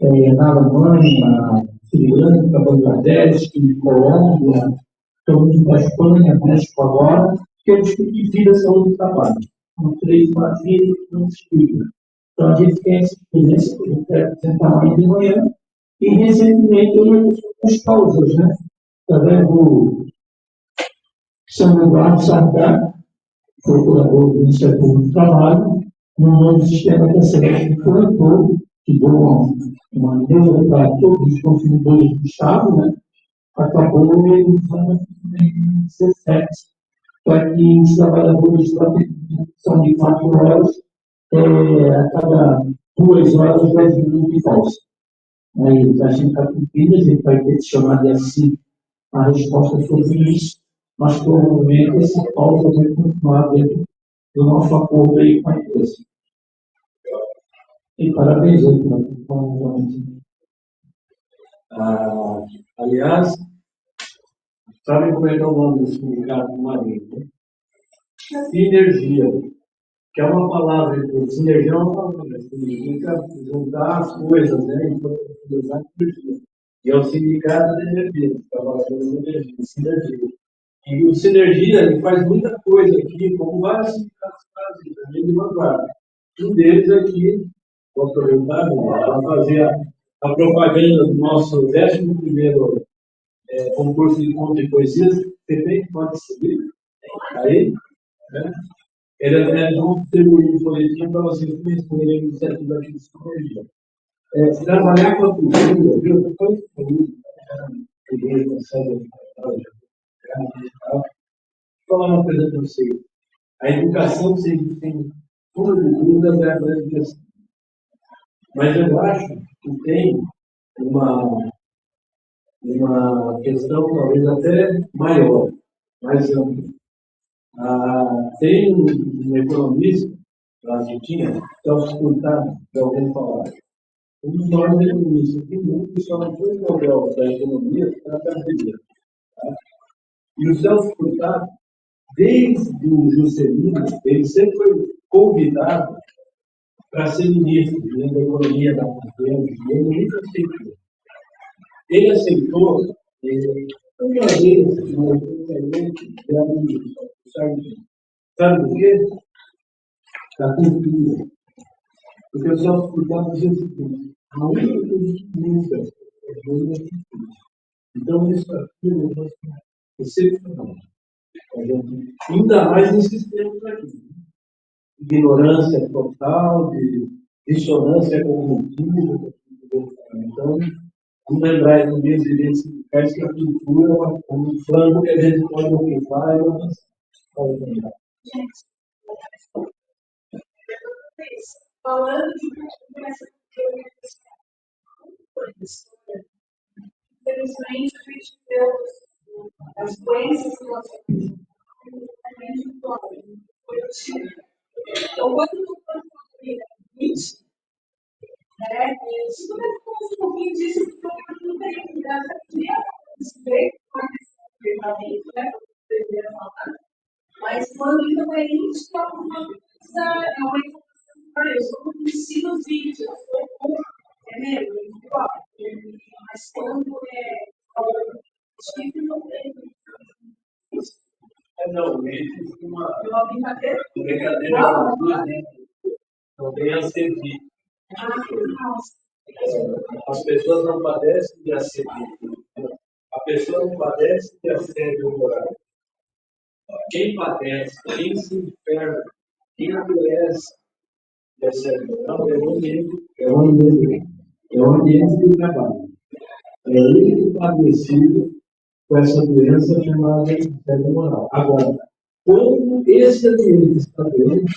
na Alemanha, na Sri Lanka, Bangladesh, Colômbia, estamos na Espanha, México agora, que eu discuti vida, saúde e trabalho. São 3 maravilhas que não discutem. Então, a gente tem essa experiência que a gente vai apresentar amanhã de manhã, e recentemente eu fiz as causas, né? Através do São Eduardo Sardá, procurador do Ministério Público do Trabalho, no novo sistema que a CBF implantou, que deu uma ajuda para todos os consumidores do Estado, né? Acabou em 2017, para que os trabalhadores são de 4 horas, a cada 2 horas, 10 minutos de pausa. Aí, a gente está cumprindo, a gente vai ter que chamar de assim a resposta sobre isso, mas provavelmente esse pausa vai continuar dentro do nosso acordo aí com a empresa. E parabéns aí pela performance. Aliás, sabe como é que é o nome do sindicato do marido? Sinergia, que é uma palavra, sinergia é uma palavra, significa juntar as coisas, né? Então, usar energia. E é o sindicato de energia, os trabalhadores de energia, sinergia. E o Sinergia ele faz muita coisa aqui, como vários sindicatos fazem, também de vanguarda. Um deles aqui, vou aproveitar para fazer a propaganda do nosso 11º concurso de conto e poesias. Você tem, pode seguir aí, né? Ele é um distribuir um folhetim para vocês conhecerem a iniciativa aqui de Sinergia. Trabalhar com a cultura, viu? Depois, falar uma coisa para vocês. A educação, vocês têm fundo de dúvidas, é a grande questão. Mas eu acho que tem uma questão talvez até maior, mais ampla. Tem um economista da Argentina, Celso Furtado, que alguém falar. Um dos maiores economistas do mundo, que só não foi o Nobel da Economia, para brasileiro. Tá? E o Celso Furtado, desde o Juscelino, ele sempre foi convidado para ser ministro da Economia da Fazenda, e ele nunca aceitou. Ele aceitou, uma vez, Sabe por quê? Da cultura. Porque eu só cuidava de Jesus Cristo. A única coisa que muda é Jesus Cristo. Então, isso aqui é excepcional. Ainda mais nesses tempos aqui. Ignorância total, de dissonância cognitiva. Então, vamos lembrar no mês de identificar que a cultura é um frango que a gente pode ocupar e avançar. Falando de essa história, infelizmente a gente vê as doenças que nós temos então, quando eu estou falando de limite, isso também faz um pouquinho disso, porque eu não tenho cuidado de ver como é treinamento, né? Mas quando então é isso, é uma coisa, é uma informação para eu sou um ensino vídeo, eu sou um mesmo, igual. Mas quando é tipo, não tem. Não, isso é uma brincadeira. Não tem ascendente. As pessoas não padecem de ascendente. A pessoa não padece de assédio moral. Quem padece, quem se enferma, quem adoece de assédio moral é o ambiente de trabalho. É ele padecido com essa doença chamada assédio moral. Agora, quando esse ambiente está doente,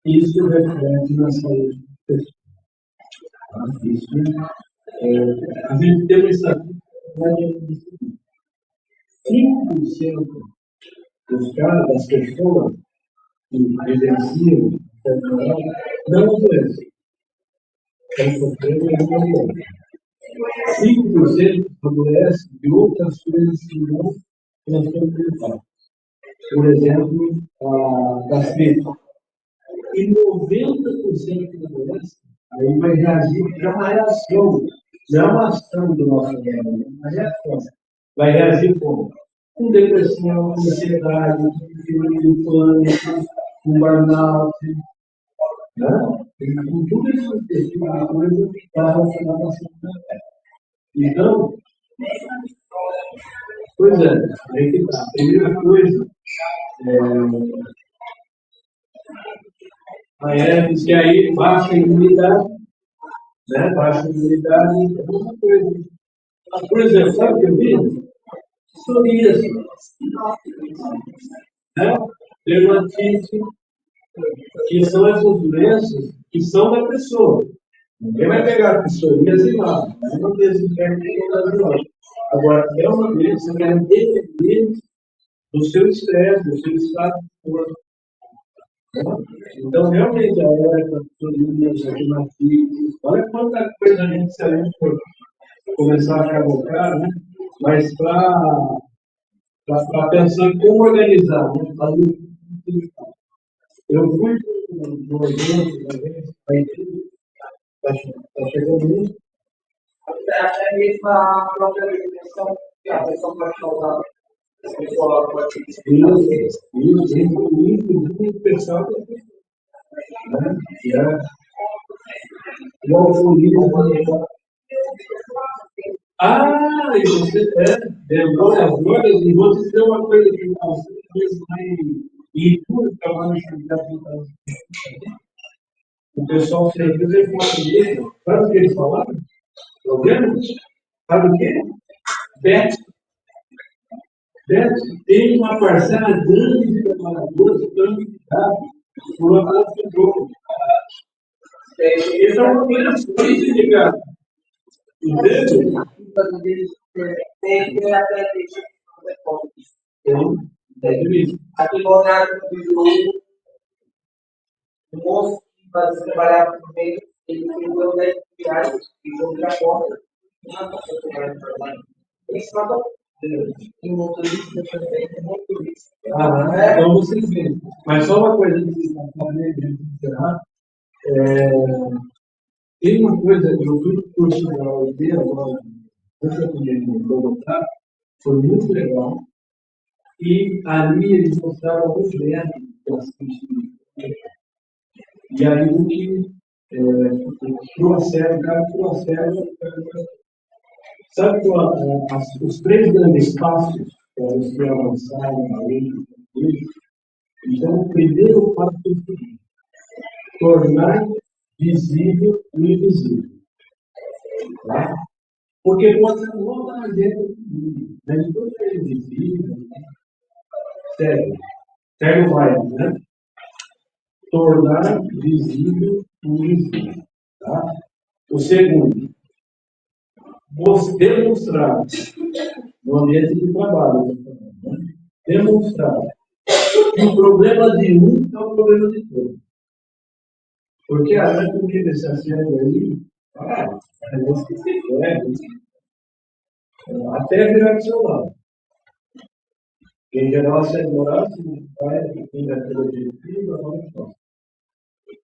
isso reflete na saúde da pessoa. Isso, a gente tem uma estatística de 5% das pessoas que vivenciam não adoecem. Estão sofrendo uma doença. 5% adoecem de outras coisas que não transtorno mental. Por exemplo, a gastrite. E 90% da doença aí vai reagir, é uma reação, não é uma ação do nosso organismo, é uma reação. Vai reagir como? Com depressão, com ansiedade, com pânico, com burnout, né? E com tudo isso que é uma coisa que está relacionada à saúde mental. Então, pois é, aí que tá. A primeira coisa diz que aí baixa a imunidade, né? Baixa a imunidade é uma coisa. Por exemplo, sabe o que eu vi? Psoríase, né? Dermatite, que são essas doenças que são da pessoa. Ninguém vai pegar psoríase lá, não desinfecta lá. Agora, é uma doença que é dependente do seu estresse, do seu estado de corpo. Então, realmente, a era psoríase, a dermatite, olha quanta coisa a gente se a gente for começar a colocar, né? Mas para pensar como organizar, né? Eu fui no evento, está chegando isso. Até mesmo a própria alimentação, que a pessoa pode causar. A pessoa pode Isso, inclusive o pessoal que é o alcoolismo. Ah, e você lembrou as drogas, e vou te dizer uma coisa que você vai ir tudo para lá no o pessoal fez mesmo. Sabe o que eles falaram? Problema? Sabe o quê? Bet. Tem uma parcela grande de trabalhadores que estão endividados por uma conta de jogo. Esse é um problema muito indicado. Entende? tem que ter até Então, é difícil. aqui no horário do jogo, o moço que vai trabalhar no meio, ele tem que ter 10 reais e compra a porta. Não dá para trabalhar no trabalho. Isso não dá. E o motorista também é motorista. Então vocês veem. Mas só uma coisa que vocês estão falando, tem uma coisa que eu fui curso da UT agora, antes de voltar, foi muito legal. e ali eles mostraram alguns métodos que elas têm. E aí o que trouxeram, cara, trouxeram, sabe os três grandes passos para você avançar na lei de Deus? Então, o primeiro passo é o seguinte: tornar visível o invisível. Tá? Porque pode ser uma outra agenda, mas tudo que é invisível, segue o baile, né? Tornar visível o invisível. Tá? O segundo, demonstrar no ambiente de trabalho, né? Demonstrar que o problema de um é o problema de todos. Porque a gente vive esse assunto aí, é você que se quer, até virar do seu lado. Em geral, se demorar, se vai, quem vai ter objetivo, não é só.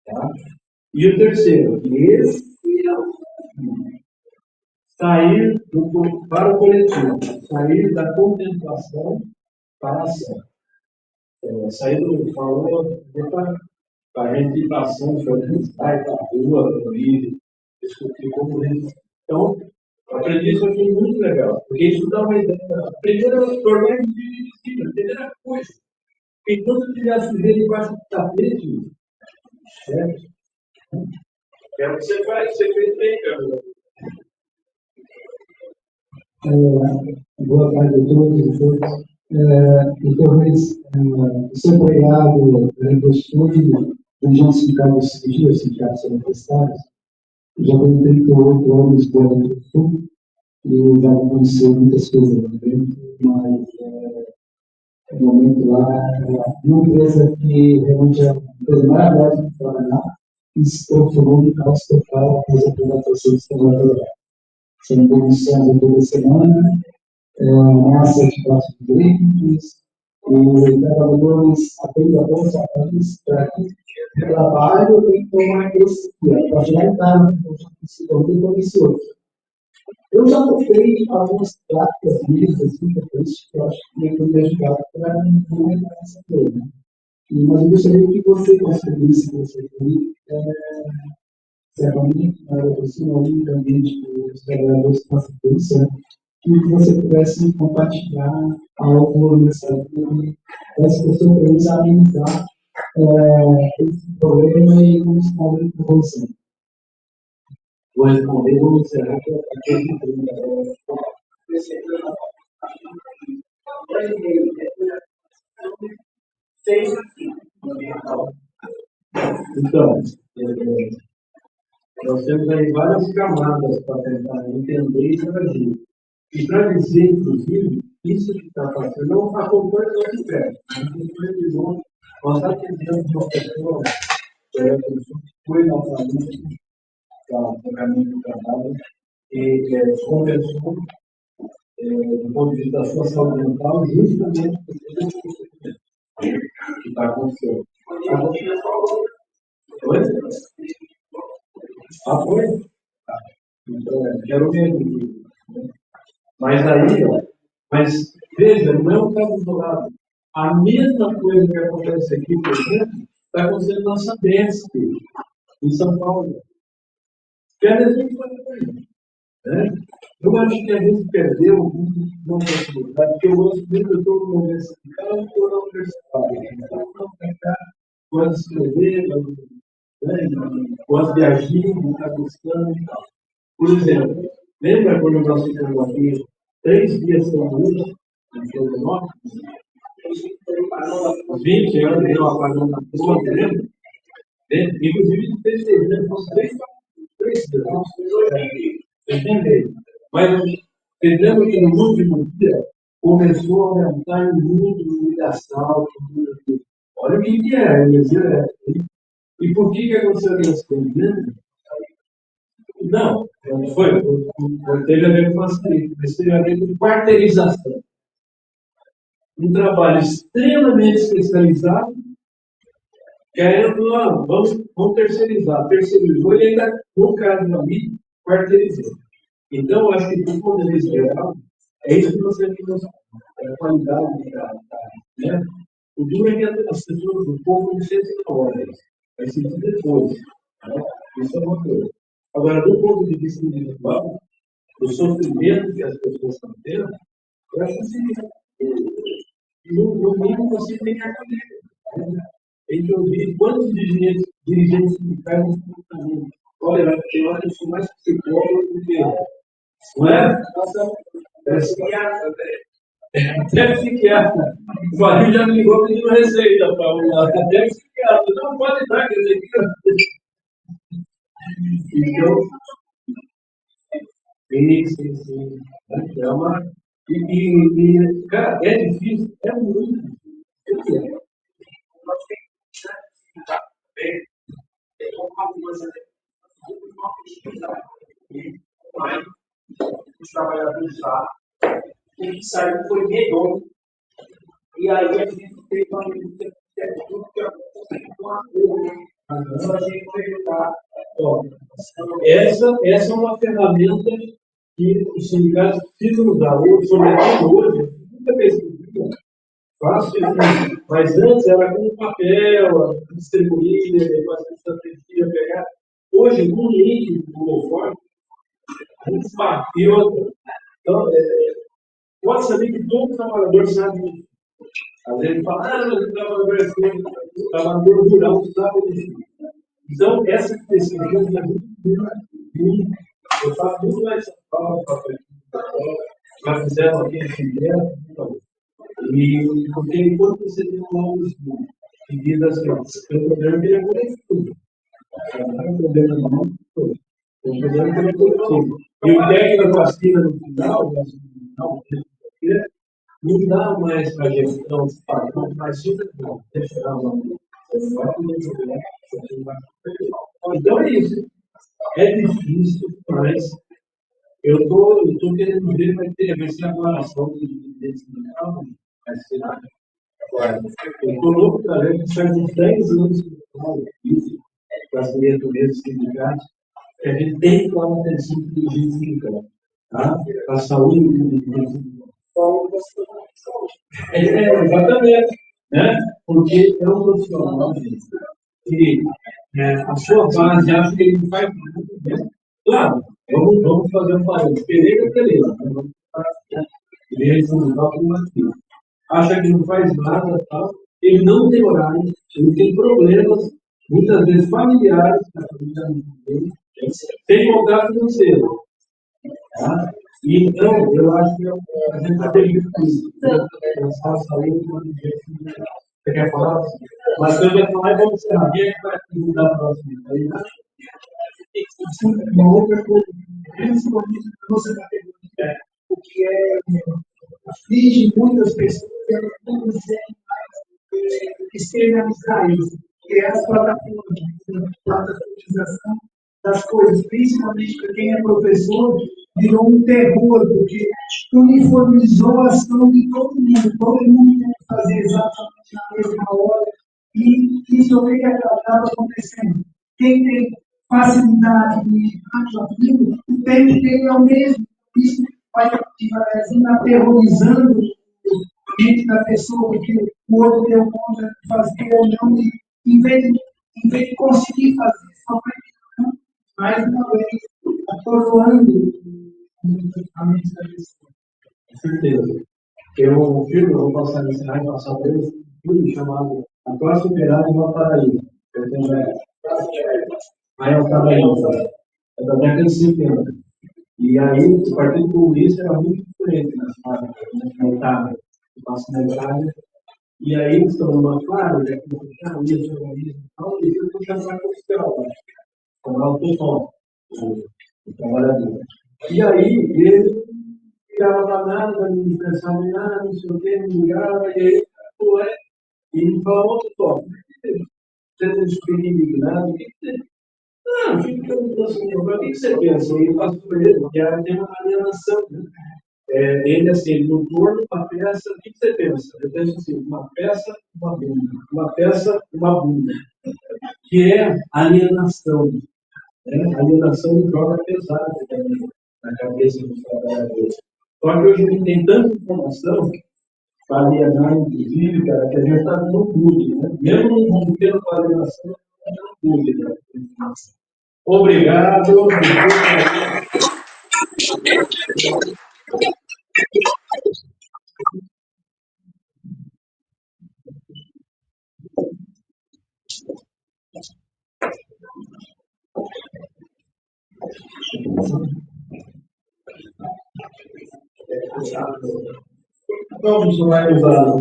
Tá? E o terceiro, esse é o sair para o coletivo, sair da contemplação para a ação. Sair do falou, para a gente ir para a ação, vai para a rua, dormir, discutir como a gente. Então, eu aprendi isso aqui muito legal, porque isso dá uma ideia. Primeiro, tornar invisível, a primeira coisa. Enquanto eu tiver sujeito debaixo do tapete, certo? É o que você faz, você fez bem, cara. Boa tarde a todos e todas. E talvez o seu pregado durante o estudo, eu já explicava esses dias, sindicatos universitários, já tenho 38 anos fora do sul e já conheci muitas coisas lá dentro, mas no momento lá, uma empresa que realmente é uma empresa maravilhosa de trabalhar, e se transformou em caos total após a privatização do trabalhador. São demissões toda semana, massa de plástico de clientes, e trabalhadores aprendem a bolsa para que trabalho tem que tomar esse dia, para chegar em casa, então tem que esse outro. Eu já mostrei algumas práticas minhas, assim, que eu acho que eu tenho ajudado para não entrar nessa coisa. Mas eu gostaria que você conseguisse, que você tem, certamente, esse único ambiente que os trabalhadores passam por isso, que você pudesse compartilhar algo nessa vida, para as pessoas poderem amenizar esse problema e não responder com você. Vou responder, vou encerrar aqui a pergunta. Então, nós temos aí várias camadas para tentar entender e agir. E para dizer, inclusive, isso que está passando não acompanha o que pede. Nós estamos atendendo uma pessoa que foi na família, no caminho do trabalho, e conversou do ponto de vista da sua saúde mental, justamente por isso que está acontecendo. Oi? Foi? Então, quero ver. Mas aí, mas veja, não é um caso isolado. A mesma coisa que acontece aqui, por exemplo, está acontecendo na Sabesp, em São Paulo. Que é a mesma coisa. Né? Eu acho que a gente perdeu uma possibilidade, porque eu gosto muito, eu estou no universitário, eu estou na universidade. Então, não tentar, pode escrever, né? Pode agir, não está gostando e tal. Por exemplo, lembra quando nós ficamos aqui 3 dias sem luz, em Florianópolis? 20 anos, eu apagando na rua, lembra? Inclusive, de fevereiro, nós 3 dias, nós 2 mas vocês lembram que no último dia começou a aumentar muito o assalto, olha o que é a energia elétrica. E por que aconteceu isso? Não, não foi. Teve a ver com facilidade, mas teve a ver com quarteirização. Um trabalho extremamente especializado, que aí vamos terceirizar. Terceirizou e ainda, no caso ali, quarteirizou. Então, eu acho que, do ponto de vista geral, É isso que você tem noção. É a qualidade né? O duro é que as pessoas, o povo não sente na hora. Vai sentir depois. Né? Isso é uma coisa. Agora, do ponto de vista individual, o sofrimento que as pessoas estão tendo, eu acho que no mínimo você tem que acolher. Né? Tem que ouvir quantos dirigentes sindicais estão fazendo. Olha, eu acho que eu sou mais psicólogo do que eu. Não é? É psiquiatra, até psiquiatra. O Bahia já me ligou pedindo receita para um lado. Até psiquiatra. Não pode dar, quer dizer que. Então, sim. É uma. Cara, é difícil, é muito difícil. Nós temos que tem uma coisa, uma pesquisa, mas os trabalhadores lá, o que saiu foi melhor. E aí a gente teve uma luta que é tudo que é um acordo. Então a gente vai jogar. Essa é uma ferramenta que os sindicatos precisam usar, sobretudo hoje, muita pesquisa, fácil, mas antes era com papel, distribuir, depois a pessoa ia pegar. Hoje, com link do Google Forms, a gente bateu. Então, pode saber que todo trabalhador sabe disso. Às vezes fala, mas o trabalhador rural sabe disso. Então, essa pesquisa é muito. Eu faço muito mais São Paulo, já fizeram aqui em Figueira, e porque enquanto você tem novos medidas pelo governo, ele é coletivo. Não é um problema não, é um problema coletivo. E o técnico da vacina no final, não dá mais para a gestão de padrão, mas super bom. Então é isso. É difícil, mas eu estou querendo ver, vai ser a avaliação desse mercado, vai ser agora. Eu estou louco para ver que faz uns 10 anos que eu falo isso, para as diretorias sindicais, que a gente tem que dar uma atenção inteligente sindical, tá? A saúde do exatamente, né? Porque é um profissional que a sua base acha que ele não faz muito bem. Claro, vamos fazer um parênteses. Beleza. Beleza, não dá para aqui. Acha que não faz nada, tal. Ele não tem horário, ele tem problemas, muitas vezes familiares, na família dele, sem contato financeiro. Tá? E, então, eu acho que a gente está perdendo isso. Pensar a saúde do jeito. Você quer falar? Mas eu já falar e vamos encerrar. Quem é que vai mudar a próxima? Aí, uma outra coisa, principalmente que você está perguntando, o que aflige muitas pessoas, elas não conseguem mais externalizar isso, que é as plataformas, a plataformização das coisas, principalmente para quem é professor, virou um terror, porque uniformizou a ação de todo mundo tem que fazer exatamente na mesma hora, e isso é o que acaba acontecendo. Quem tem facilidade de aquilo, o tempo dele é o mesmo, isso vai devagarzinho aterrorizando a mente da pessoa, porque o outro deu conta de fazer ou não, e em vez de conseguir fazer, só vai mais uma vez atoroando a mente da pessoa. Com certeza. Eu vou passar nesse raio, passar por esse filme chamado A Classe Operária no Paraíba. Eu tenho aí eu estava aí, é da década de 70. E aí o Partido Comunista era muito diferente nas fábricas, na Itália, na Itália. E aí eles estão numa fábrica, que não tinha isso, organismo e tal, e eles estão chamando para o hospital, comprar o pessoal, o trabalhador. E aí ele ficava danado, não pensava em nada, não sei o quê, não ligava, e aí ele falou, pessoal, você não explica indignado, o que você. Não, fica perguntando assim, o que você pensa? Ele faz por ele, porque tem uma alienação, né? Ele, assim, no torno, uma peça, o que você pensa? Eu penso assim, uma peça, uma bunda. Uma peça, uma bunda. Que é alienação. Alienação de droga pesada também, na cabeça dos trabalhadores. Só que hoje a gente tem tanta informação, variedade, inclusive, cara, que a gente está no clube, né? Mesmo não tendo coordenação, está no clube, né? Obrigado. Vamos lá usar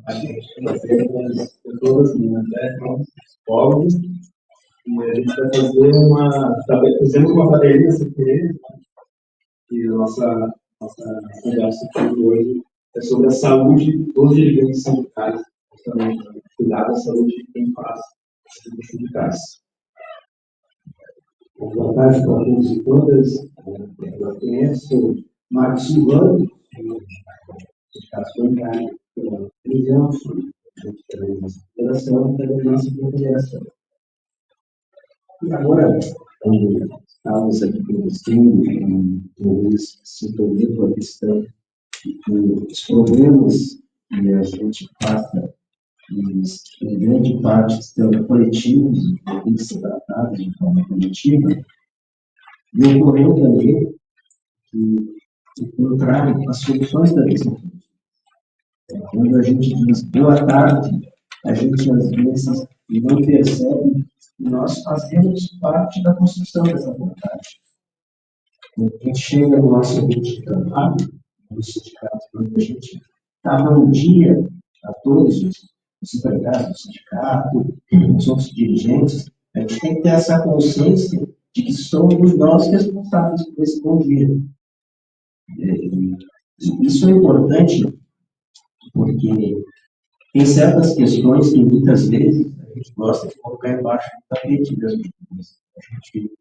a gente fazer com as pessoas, né, psicólogos, e a gente vai fazer fizemos uma bateria CPE, e nossa conversa aqui hoje é sobre a saúde dos dirigentes sindicais, justamente, cuidar da saúde de quem faz os sindicais. Boa tarde para todos e todas. Eu conheço Marcos Silvano, sindicato bancário, pela prisão, pela ação da nossa confederação. E agora, quando estávamos aqui conversando, Luiz citou muito a questão de que os problemas que a gente passa, em grande parte, são coletivos, e têm que ser tratados de forma coletiva, e ocorreu também que, o contrário, as soluções da decisão. Quando a gente diz boa tarde, a gente às vezes não percebe que nós fazemos parte da construção dessa boa tarde. Quando a gente chega no nosso ambiente de trabalho, no sindicato, quando a gente dá bom dia a todos os empregados do sindicato, os outros dirigentes, a gente tem que ter essa consciência de que somos nós responsáveis por esse bom dia. Isso é importante porque tem certas questões que muitas vezes a gente gosta de colocar embaixo do tapete das pessoas. A gente,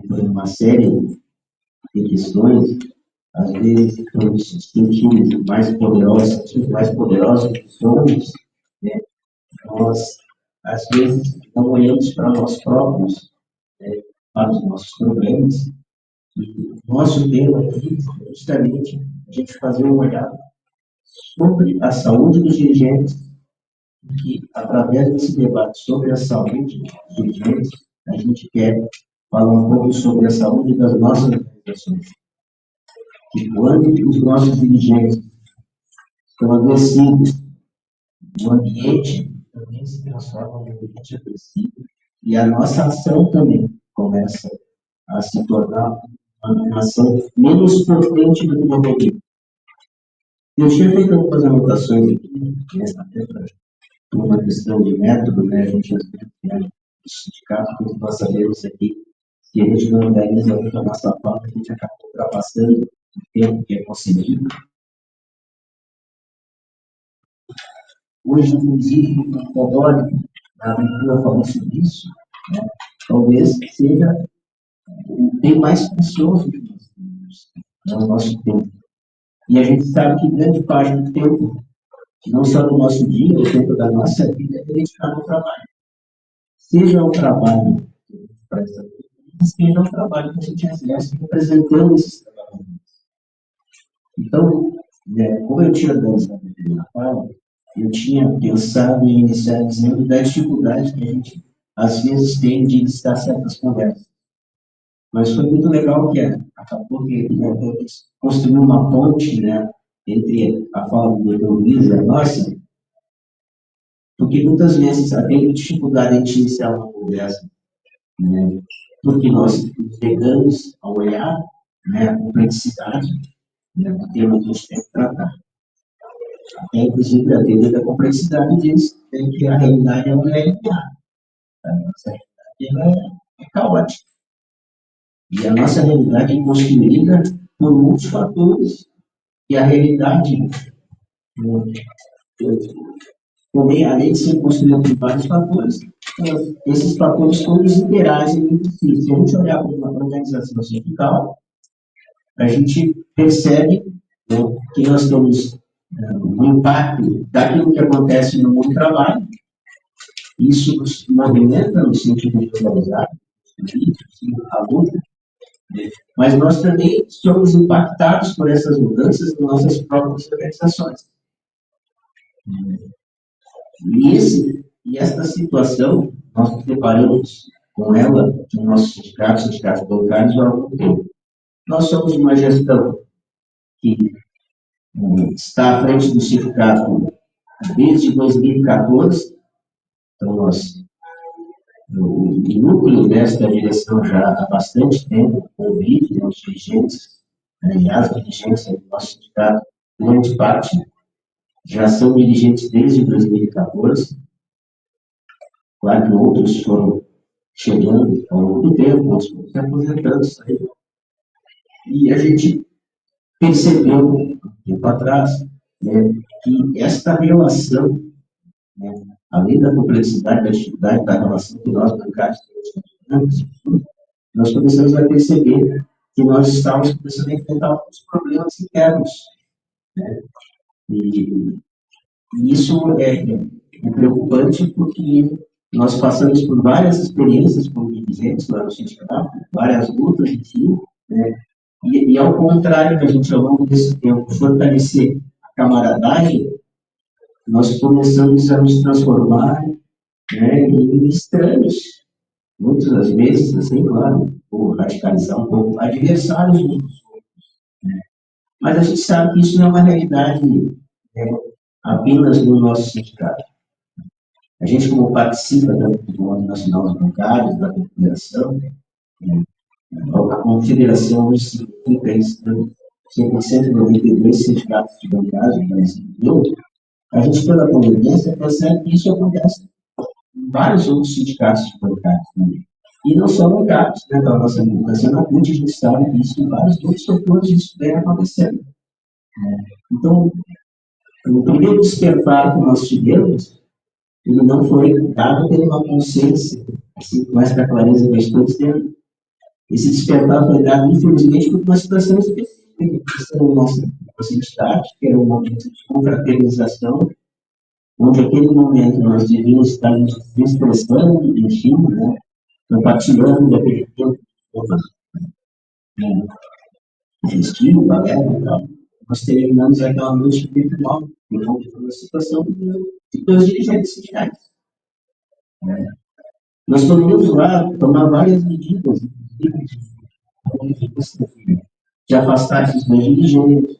por uma série de questões, às vezes, quando se sentimos mais poderosos que somos, né, nós, às vezes, não olhamos para nós próprios, para os nossos problemas. E o nosso tema aqui é justamente a gente fazer uma olhada sobre a saúde dos dirigentes, que, através desse debate sobre a saúde dos dirigentes, a gente quer falar um pouco sobre a saúde das nossas organizações. Que quando os nossos dirigentes estão adoecidos, o ambiente também se transforma num ambiente agressivo e a nossa ação também começa a se tornar uma ação menos potente do que deveria. Eu tinha feito algumas anotações aqui, até por uma questão de método, né? A gente, no sindicato, como nós sabemos aqui, que a gente não organiza muito a nossa pauta, a gente acaba ultrapassando o tempo que é concedido. Hoje, inclusive, o Teodoro, na abertura, falou sobre isso, né? Talvez seja bem mais precioso que nós temos no nosso tempo. E a gente sabe que grande parte do tempo, não só do nosso dia, o tempo da nossa vida, é dedicado ao trabalho. Seja o trabalho que a gente presta, seja o trabalho que a gente exerce representando esses trabalhadores. Então, como eu tinha dançado na fala, eu tinha pensado em iniciar dizendo da dificuldade que a gente, às vezes, tem de listar certas conversas. Mas foi muito legal que acabou que construiu uma ponte, né, entre a fala do Dr. Luiz e a nossa, porque muitas vezes tem dificuldade de iniciar uma conversa, né, porque nós pegamos a olhar, né, a complexidade, né, do tema que a gente tem que tratar. Inclusive, a teoria da complexidade diz que a realidade ela é linear. A nossa realidade é caótica. E a nossa realidade é constituída por muitos fatores. E a realidade, também, além de ser construída por vários fatores, esses fatores todos interagem entre si. Se a gente olhar para uma organização sindical, a gente percebe, né, que nós temos o impacto daquilo que acontece no mundo do trabalho. Isso nos movimenta no sentido de valorizar a luta, né? Mas nós também somos impactados por essas mudanças em nossas próprias organizações. E esta situação, nós nos deparamos com ela no nosso sindicato, Sindicato Bancário, há algum tempo. Nós somos uma gestão que está à frente do sindicato desde 2014, então o núcleo desta direção já há bastante tempo convive, né, os dirigentes, né, e as dirigentes do nosso sindicato, grande parte, já são dirigentes desde 2014. Claro que outros foram chegando ao longo do tempo, outros foram se aposentando, saindo. E a gente percebeu, um tempo atrás, né, que esta relação, né, além da complexidade da dificuldade da relação que nós, bancários, temos, nós começamos a perceber que nós estávamos começando a enfrentar alguns problemas internos. Né? E isso é preocupante porque nós passamos por várias experiências como dirigentes lá no sindicato, várias lutas, enfim, né? E ao contrário da gente, ao longo desse tempo, fortalecer a camaradagem, nós começamos a nos transformar, né, em estranhos, muitas das vezes, assim, claro, ou radicalizar um pouco, adversários uns dos outros. Né? Mas a gente sabe que isso não é uma realidade, né, apenas no nosso sindicato. A gente, como participa do Modo Nacional dos Bancários, da Confederação, né, a Confederação hoje significa isso, né? Tem 192 sindicatos de bancários no Brasil. A gente, pela convivência, percebe que isso acontece em vários outros sindicatos de bancários também. E não só bancários, né? Da nossa militância na CUT, a gente sabe que isso em vários outros setores isso vem acontecendo. Né? Então, o primeiro despertar que nós tivemos, ele não foi dado por uma consciência, assim, com essa clareza que todos temos. Esse despertar foi dado, infelizmente, por uma situação específica, que era a nossa entidade, que era um momento de confraternização, onde naquele momento nós devíamos estar nos expressando, enfim, né, compartilhando daquele tempo, festivo, alegre e tal. Nós terminamos aquela noite virtual, por conta de uma situação de dois dirigentes sindicais. Né? Nós podemos lá tomar várias medidas, de afastar esses dois dirigentes,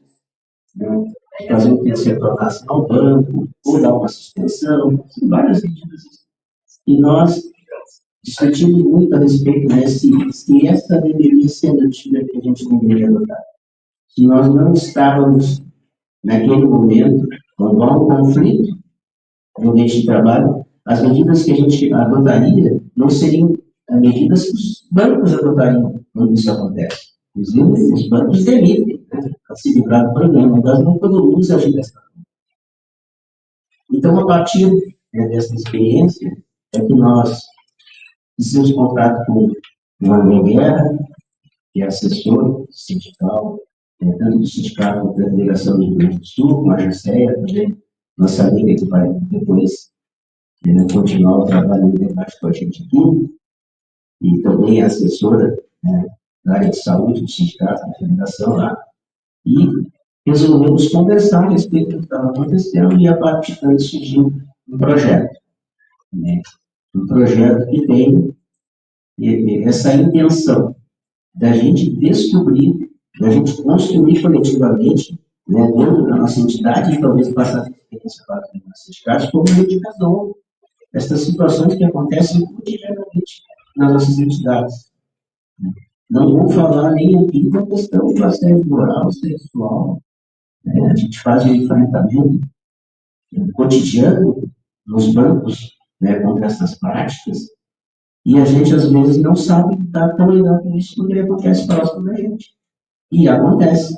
né? Fazer um terceiro tornar-se ao banco, ou dar uma suspensão, várias medidas. E nós discutimos muito a respeito, né, se essa deveria ser a medida que a gente deveria adotar. Se nós não estávamos, naquele momento, quando há um conflito no ambiente de trabalho, as medidas que a gente adotaria não seriam medidas que os bancos adotariam quando isso acontece. Inclusive, os bancos demitem, né, para se livrar do problema, nós não podemos agir dessa forma. Então, a partir, né, dessa experiência, é que nós fizemos contato com o André Guerra, que é assessor sindical, tanto do sindicato quanto da delegação do Rio Grande do Sul, com a Jacéia também, nossa amiga que vai depois, né, continuar o trabalho no debate com a gente aqui, e também a assessora, né, da área de saúde do sindicato, da federação lá, e resolvemos conversar a respeito do que estava acontecendo, e a partir daí surgiu um projeto, né, um projeto que tem essa intenção da gente descobrir, da gente construir coletivamente, né, dentro da nossa entidade, e talvez passar a experiência para os nossos sindicatos, como um indicador dessas situações que acontecem cotidianamente nas nossas entidades. Não vou falar nem aqui da questão do assédio moral, sexual, né, a gente faz um enfrentamento cotidiano nos bancos, né, contra essas práticas, e a gente, às vezes, não sabe dar como lidar com isso porque ele acontece próximo da gente. E acontece.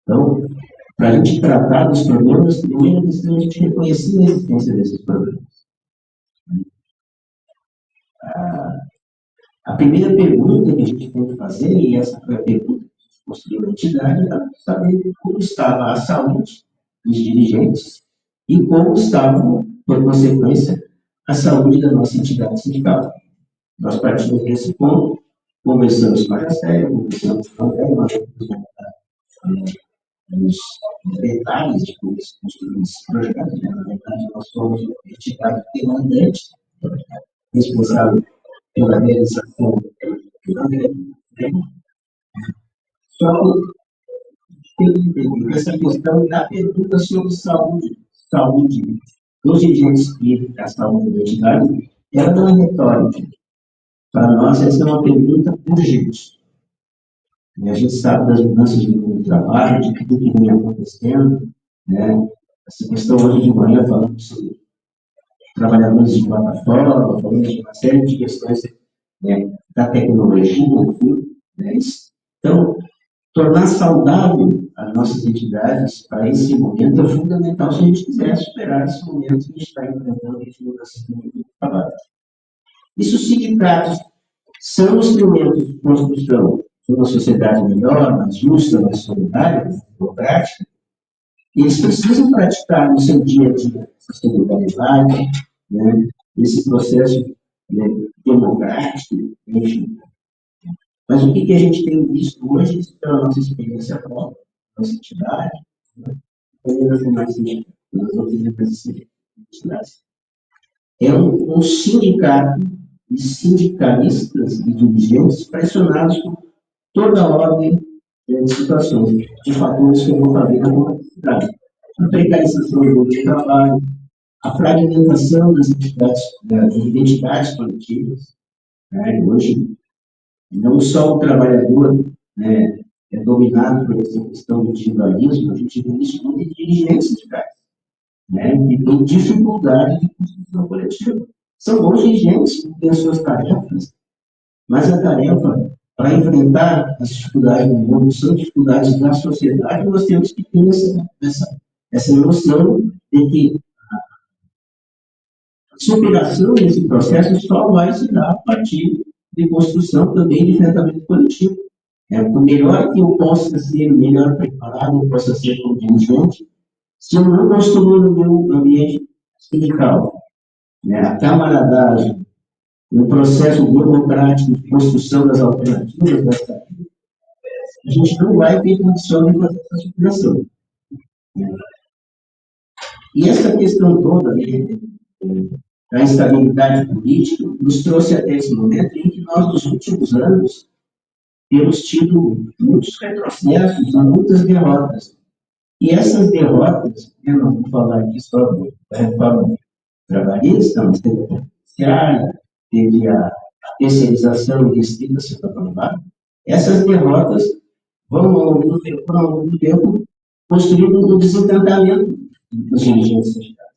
Então, para a gente tratar dos problemas, primeiro é a gente reconhecer a existência desses problemas. A primeira pergunta que a gente tem que fazer, e essa foi a pergunta que construiu a entidade, é saber como estava a saúde dos dirigentes e como estava, por consequência, a saúde da nossa entidade sindical. Nós partimos desse ponto conversamos com a Jacélia, conversamos com a André, nós nos detalhes de como se construiu esse projeto. Na verdade, nós somos a entidade demandante, responsável pela realização do projeto. Só que tem que entender essa questão da pergunta sobre saúde dos dirigentes que a saúde da entidade, ela não é retórica. Para nós, essa é uma pergunta urgente. E a gente sabe das mudanças no trabalho, de tudo que vem acontecendo, né? Essa questão hoje de manhã, falando sobre trabalhadores de plataforma, falando de uma série de questões, né, da tecnologia, enfim, né? Então, tornar saudável as nossas entidades para esse momento é fundamental se a gente quiser superar esse momento que a gente está enfrentando de mudanças do trabalho. Isso, sindicatos são instrumentos de construção de uma sociedade melhor, mais justa, mais solidária, mais democrática, e eles precisam praticar no seu dia a dia essa solidariedade, né, esse processo, né, democrático, enfim. Mas o que a gente tem visto hoje, pela nossa experiência própria, nossa entidade, né, nas outras entidades, é um sindicato de sindicalistas e dirigentes pressionados por toda a ordem de situações, de fatores que eu vou fazer na complexidade. A precarização do trabalho, a fragmentação das identidades coletivas. Né? Hoje, não só o trabalhador, né, é dominado por essa questão do individualismo, a gente vê isso muito em dirigentes sindicais, né, que têm dificuldade de construção coletiva. São bons dirigentes que têm as suas tarefas, mas a tarefa para enfrentar as dificuldades do mundo, são dificuldades da sociedade, nós temos que ter essa noção de que a superação desse processo só vai se dar a partir de construção também de enfrentamento coletivo. Por melhor que eu possa ser, melhor preparado eu possa ser como dirigente, se eu não construir no meu ambiente sindical, né, a camaradagem, no processo democrático de construção das alternativas das tarefas, a gente não vai ter condição de fazer essa superação. E essa questão toda, né, da instabilidade política nos trouxe até esse momento em que nós, nos últimos anos, temos tido muitos retrocessos e muitas derrotas. E essas derrotas, eu não vou falar aqui só da reforma trabalhista, mas teve a judiciária, teve a terceirização restrita setor privado. Essas derrotas vão, ao longo do tempo, construindo um desencantamento dos dirigentes sindicais.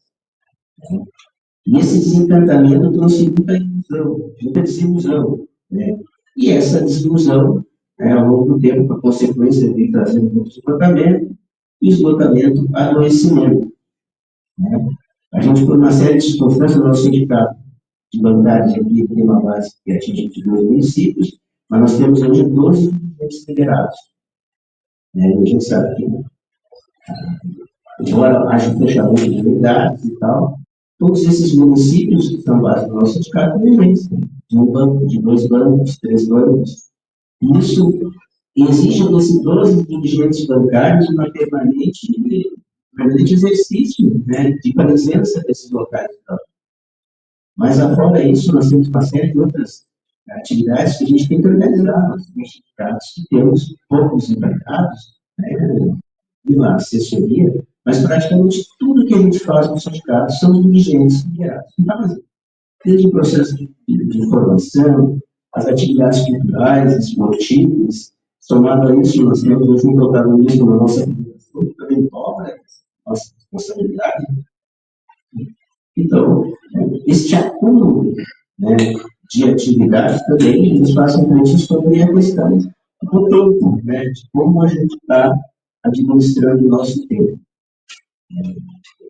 E esse desencantamento trouxe muita ilusão, muita desilusão. Né? E essa desilusão, né, ao longo do tempo, a consequência vem trazendo muito esgotamento, adoecimento. Né? A gente, por uma série de circunstâncias, no nosso sindicato de bancários aqui tem uma base que atinge 22 municípios, mas nós temos hoje 12 dirigentes federados. Né? E a gente sabe que, embora haja fechamento de unidades e tal, todos esses municípios que são base do nosso sindicato têm dirigentes, de um banco, de 2 bancos, 3 bancos. Isso exige desses 12 dirigentes bancários uma permanente exercício, né, de presença desses locais. Mas, fora isso, nós temos uma série de outras atividades que a gente tem que organizar nos sindicatos, que temos poucos empregados, né, e uma assessoria, mas praticamente tudo que a gente faz no sindicato são os dirigentes liderados. Desde o processo de formação, as atividades culturais, esportivas, somado a isso, nós temos hoje um protagonismo na nossa federação, que também cobra nossa responsabilidade. Então, este acúmulo, né, de atividades também nos faz refletir sobre a questão do tempo, né, de como a gente está administrando o nosso tempo.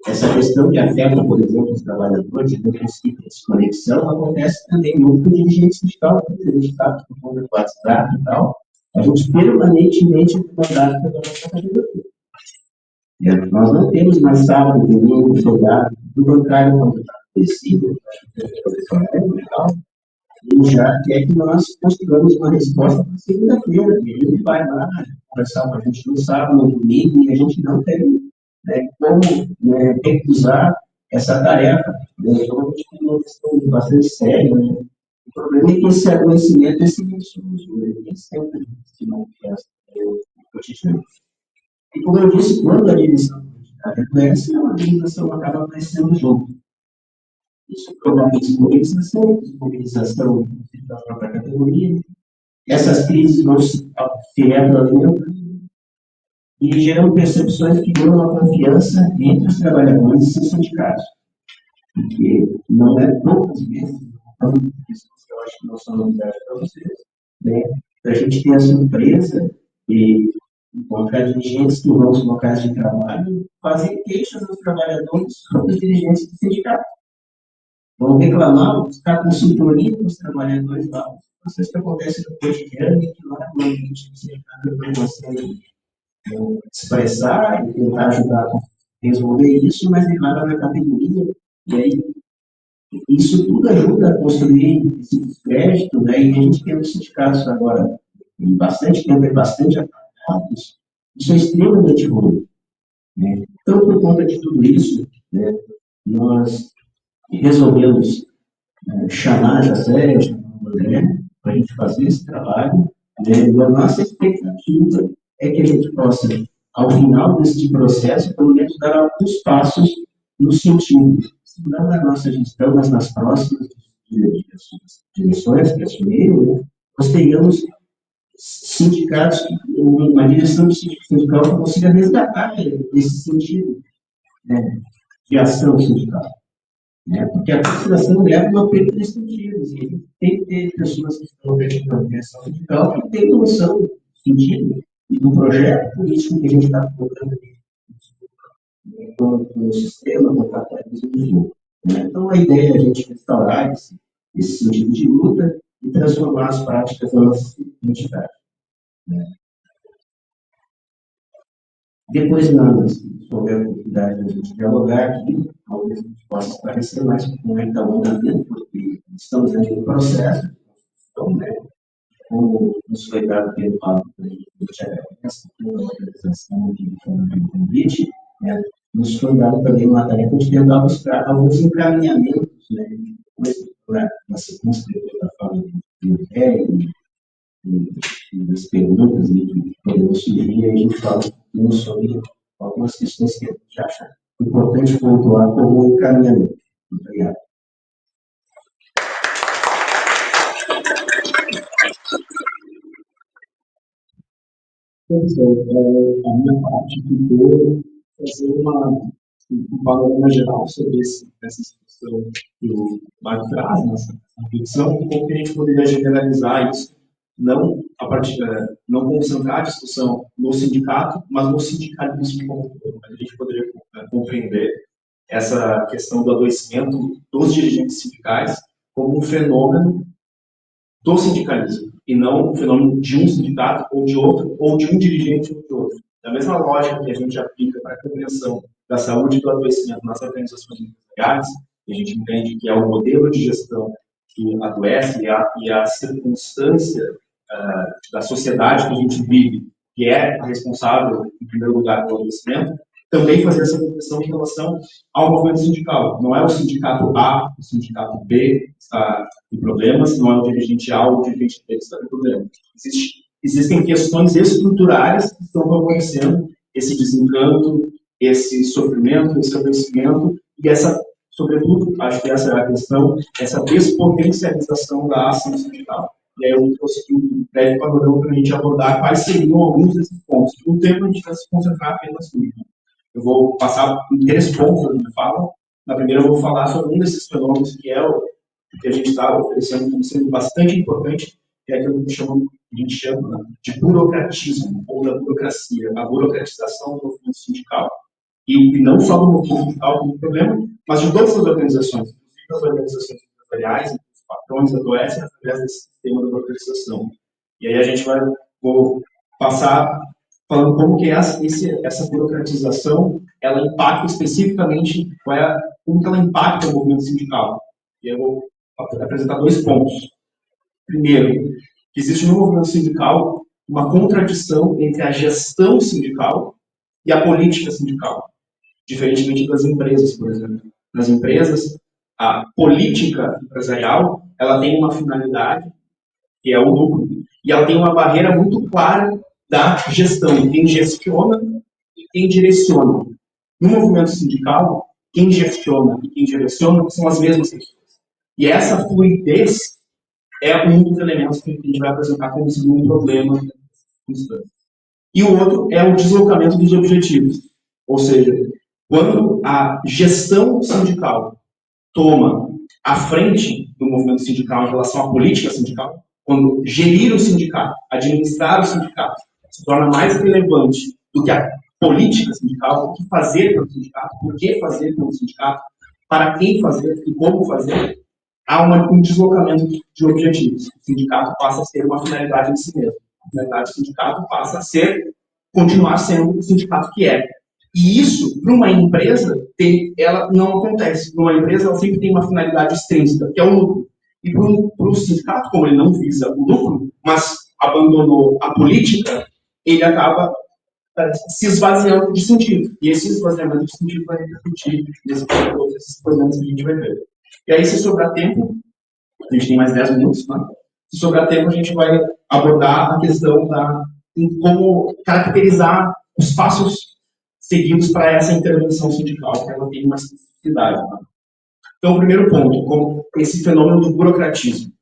Essa questão que afeta, por exemplo, os trabalhadores, de desconexão, acontece também muito com dirigentes sindical, porque a gente está por conta do WhatsApp e tal, a gente permanentemente mandado pela nossa categoria. Nós não temos mais sábado, domingo, feriado, do contrário, quando está conhecido, ele já quer que nós construamos uma resposta para segunda-feira. E ele vai lá conversar com a gente no sábado, no domingo, e a gente não tem, né, como, né, recusar essa tarefa. Né? Então, a gente tem uma questão bastante séria. Né? O problema é que esse adoecimento é silencioso, né? Nem sempre se manifesta no cotidiano. E como eu disse, quando a direção adoece, a organização acaba aparecendo junto. Isso promove desmobilização da própria categoria. Essas crises vão se retroalimentando e geram percepções que dão a confiança entre os trabalhadores e seus sindicatos. Porque não é poucas vezes, então, questões que eu acho que não são novidades para vocês, né? A gente tem a surpresa de encontrar dirigentes que vão aos locais de trabalho fazer queixas aos trabalhadores sobre os dirigentes do sindicato. Vão reclamar, buscar consultoria dos trabalhadores lá. Processos que acontecem no cotidiano e que lá no ambiente do sindicato não consegue expressar e tentar ajudar a resolver isso, mas levava na categoria. E aí, isso tudo ajuda a construir esse descrédito, né? E a gente tem os sindicatos agora, em bastante tempo, e bastante atacados, isso é extremamente ruim. Né? Então, por conta de tudo isso, né, nós resolvemos chamar a Jacé, chamar o André, para a gente fazer esse trabalho, né? E a nossa expectativa é que a gente possa, ao final desse processo, pelo menos dar alguns passos no sentido, não da nossa gestão, mas nas próximas direções que assumirem, né? Nós tenhamos sindicatos, uma direção sindical que consiga resgatar esse sentido, né, de ação sindical. Né? Porque a conciliação leva uma perda de sentidos. E a gente tem que ter pessoas que estão objetivando a direção sindical que têm noção do sentido e do projeto político que a gente está colocando ali com o sistema, com o capitalismo de jogo. Né? Então, a ideia é a gente restaurar esse sentido de luta e transformar as práticas da nossa identidade. Né? Depois, se houver oportunidade de a gente dialogar aqui, talvez a gente possa esclarecer mais como é que está o andamento, porque estamos ainda no processo. Então, né, como nos foi dado pelo Pablo, a gente agradece pela organização que foi no convite, né, nos foi dado também uma tarefa de tentar buscar alguns encaminhamentos, né, na sequência da fala do Ré e das perguntas que podemos surgir, a gente fala sobre algumas questões que a gente acha importante pontuar como um encaminhamento. Obrigado. Pois é, a minha parte ficou fazer um panorama geral sobre essa situação que o Marco traz nessa reflexão, e como que a gente poderia generalizar isso, não a partir, não concentrar a discussão no sindicato, mas no sindicalismo como um todo. A gente poderia compreender essa questão do adoecimento dos dirigentes sindicais como um fenômeno do sindicalismo, e não um fenômeno de um sindicato ou de outro, ou de um dirigente ou de outro. Da mesma lógica que a gente aplica para a compreensão da saúde e do adoecimento nas organizações empresariais, a gente entende que é o modelo de gestão que adoece e a circunstância da sociedade que a gente vive, que é responsável, em primeiro lugar, pelo adoecimento, também fazer essa reflexão em relação ao movimento sindical. Não é o sindicato A, o sindicato B que está em problemas, não é o dirigente A ou o dirigente B que está em problemas. Existem questões estruturais que estão favorecendo esse desencanto, esse sofrimento, esse adoecimento e essa, sobretudo, acho que essa é a questão, essa despotencialização da ação sindical. E aí eu trouxe aqui um breve panorama para a gente abordar quais seriam alguns desses pontos. No tempo a gente vai se concentrar apenas no. Eu vou passar em 3 pontos da minha fala. Na primeira, eu vou falar sobre um desses fenômenos que é o que a gente está oferecendo como sendo bastante importante, que é aquilo que a gente chama de burocratismo, ou da burocracia, a burocratização do movimento sindical. E não só do movimento sindical como problema, mas de todas as organizações, inclusive as organizações empresariais, os patrões adoecem através desse sistema de burocratização. E aí a gente vou passar falando como que essa burocratização ela impacta especificamente, como que ela impacta o movimento sindical. E eu vou apresentar 2 pontos. Primeiro, que existe no movimento sindical uma contradição entre a gestão sindical e a política sindical, diferentemente das empresas, por exemplo. Nas empresas, a política empresarial ela tem uma finalidade, que é o lucro, e ela tem uma barreira muito clara da gestão, quem gestiona e quem direciona. No movimento sindical, quem gestiona e quem direciona são as mesmas pessoas. E essa fluidez é um dos elementos que a gente vai apresentar como segundo problema. E o outro é o deslocamento dos objetivos. Ou seja, quando a gestão sindical toma a frente do movimento sindical em relação à política sindical, quando gerir o sindicato, administrar o sindicato, se torna mais relevante do que a política sindical, o que fazer pelo sindicato, por que fazer pelo sindicato, para quem fazer e como fazer, há um deslocamento de objetivos. O sindicato passa a ser uma finalidade em si mesmo. A finalidade do sindicato passa a ser, continuar sendo o sindicato que é. E isso, para uma empresa, ela não acontece. Numa empresa, ela sempre tem uma finalidade extrínseca, que é o lucro. E para o sindicato, como ele não visa o lucro, mas abandonou a política, ele acaba se esvaziando de sentido. E esse esvaziamento de sentido vai repercutir nesses problemas que a gente vai ver. E aí, se sobrar tempo, a gente tem mais 10 minutos, né? Se sobrar tempo, a gente vai abordar a questão em como caracterizar os passos seguidos para essa intervenção sindical, que ela tem uma especificidade. Né? Então, o primeiro ponto, como esse fenômeno do burocratismo.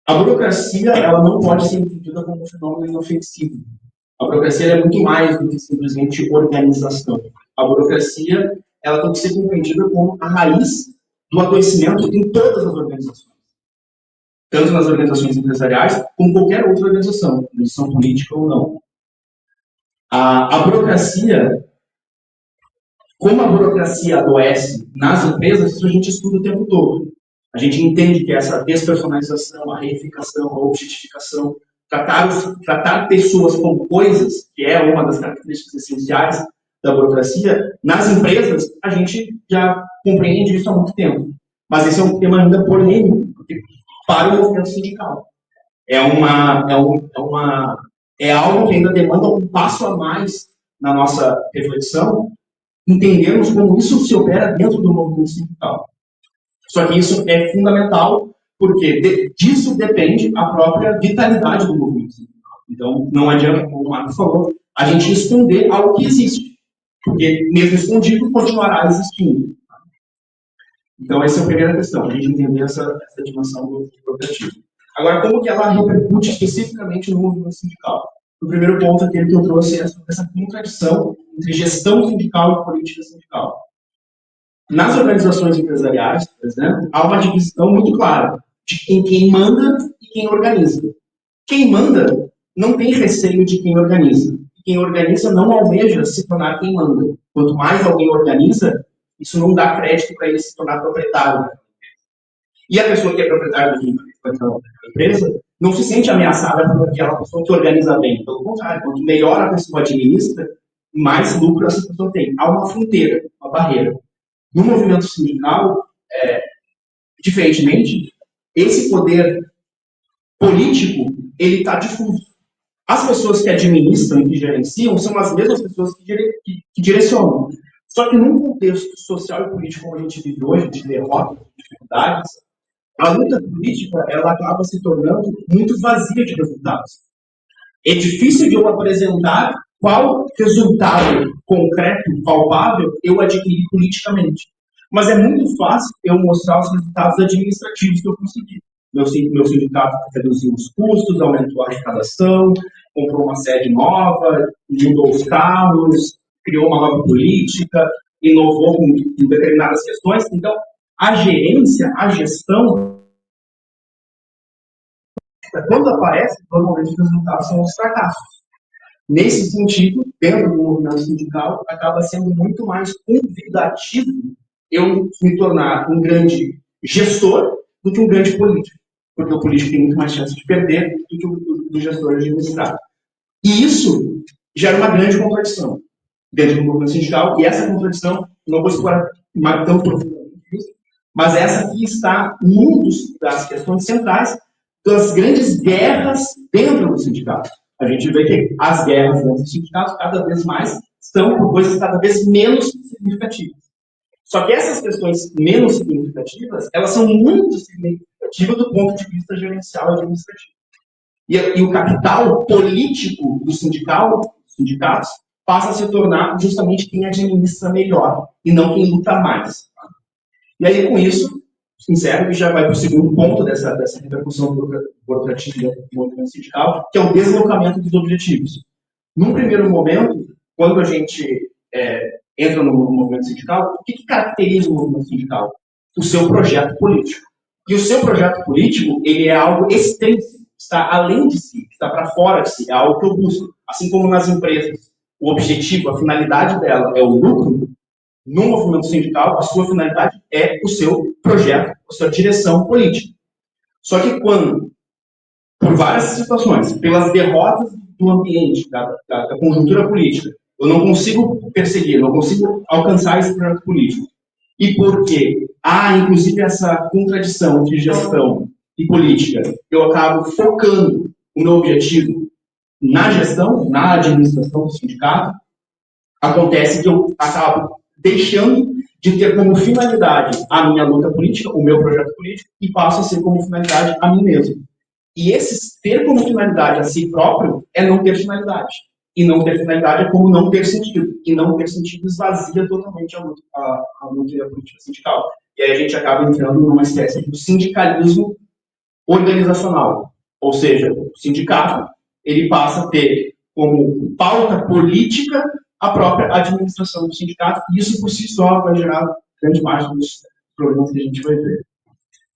A burocracia ela não pode ser entendida como um fenômeno inofensivo. A burocracia é muito mais do que simplesmente organização. A burocracia ela tem que ser compreendida como a raiz do adoecimento em todas as organizações. Tanto nas organizações empresariais, como qualquer outra organização política ou não. A burocracia, como a burocracia adoece nas empresas, isso a gente estuda o tempo todo. A gente entende que essa despersonalização, a reificação, a objetificação, tratar pessoas como coisas, que é uma das características essenciais da burocracia, nas empresas a gente já compreende isso há muito tempo. Mas esse é um tema ainda polêmico, porque para o movimento sindical. É algo que ainda demanda um passo a mais na nossa reflexão, entendermos como isso se opera dentro do movimento sindical. Só que isso é fundamental, porque disso depende a própria vitalidade do movimento sindical. Então, não adianta, como o Marcos falou, a gente esconder algo que existe, porque mesmo escondido continuará existindo. Então, essa é a primeira questão, a gente entender essa dimensão do progressivo. Agora, como que ela repercute especificamente no movimento sindical? O primeiro ponto aquele que eu trouxe é essa contradição entre gestão sindical e política sindical. Nas organizações empresariais, por exemplo, há uma divisão muito clara de quem manda e quem organiza. Quem manda não tem receio de quem organiza. Quem organiza não almeja se tornar quem manda. Quanto mais alguém organiza, isso não dá crédito para ele se tornar proprietário. E a pessoa que é proprietária da empresa não se sente ameaçada por aquela pessoa que organiza bem. Pelo contrário, quanto melhor a pessoa administra, mais lucro essa pessoa tem. Há uma fronteira, uma barreira. No movimento sindical, diferentemente, esse poder político ele está difuso. As pessoas que administram e que gerenciam são as mesmas pessoas que direcionam. Só que num contexto social e político como a gente vive hoje, de derrotas, de dificuldades, a luta política ela acaba se tornando muito vazia de resultados. É difícil de eu apresentar qual resultado concreto, palpável, eu adquiri politicamente. Mas é muito fácil eu mostrar os resultados administrativos que eu consegui. Meu sindicato reduziu os custos, aumentou a arrecadação, comprou uma sede nova, mudou os carros, criou uma nova política, inovou em determinadas questões. Então, a gerência, a gestão, quando aparece, normalmente os resultados são os fracassos. Nesse sentido, dentro do movimento sindical, acaba sendo muito mais convidativo eu me tornar um grande gestor do que um grande político. Porque o político tem muito mais chance de perder do que o gestor administrar. E isso gera uma grande contradição dentro do movimento sindical, e essa contradição, não vou explorar tão profundamente isso, mas essa aqui está numa das questões centrais das grandes guerras dentro do sindicato. A gente vê que as guerras dentro do sindicato cada vez mais são por coisas cada vez menos significativas. Só que essas questões menos significativas, elas são muito significativas do ponto de vista gerencial e administrativo. E o capital político dos sindicatos passa a se tornar justamente quem administra melhor e não quem luta mais. E aí, com isso, encerro e já vai para o segundo ponto dessa repercussão burocrativa do movimento sindical, que é o deslocamento dos objetivos. Num primeiro momento, quando a gente entra no movimento sindical, o que caracteriza o movimento sindical? O seu projeto político. E o seu projeto político, ele é algo extrínseco, está além de si, está para fora de si, é algo que eu busco. Assim como nas empresas, o objetivo, a finalidade dela é o lucro, no movimento sindical, a sua finalidade é o seu projeto, a sua direção política. Só que quando, por várias situações, pelas derrotas do ambiente, da conjuntura política, eu não consigo perseguir, não consigo alcançar esse projeto político, e porque há, inclusive, essa contradição de gestão e política, eu acabo focando o meu objetivo na gestão, na administração do sindicato, acontece que eu acabo deixando de ter como finalidade a minha luta política, o meu projeto político, e passo a ser como finalidade a mim mesmo. E esse ter como finalidade a si próprio é não ter finalidade. E não ter finalidade é como não ter sentido. E não ter sentido esvazia totalmente a luta e a política sindical. E aí a gente acaba entrando numa espécie de sindicalismo organizacional. Ou seja, o sindicato ele passa a ter como pauta política a própria administração do sindicato, e isso por si só vai gerar grande parte dos problemas que a gente vai ver.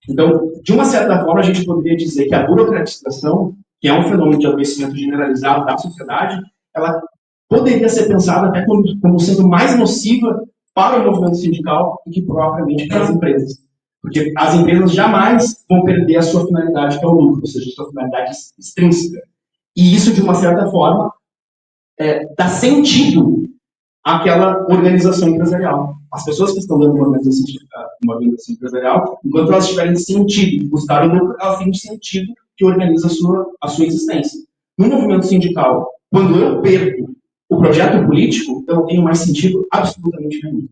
Então, de uma certa forma, a gente poderia dizer que a burocratização, que é um fenômeno de adoecimento generalizado da sociedade, ela poderia ser pensada até como sendo mais nociva para o movimento sindical do que propriamente para as empresas. Porque as empresas jamais vão perder a sua finalidade, que é o lucro, ou seja, a sua finalidade extrínseca. E isso, de uma certa forma, dá sentido àquela organização empresarial. As pessoas que estão dentro de uma organização empresarial, enquanto elas tiverem sentido de buscar o lucro, elas têm um sentido que organiza a sua existência. No movimento sindical, quando eu perco o projeto político, eu não tenho mais sentido absolutamente nenhum.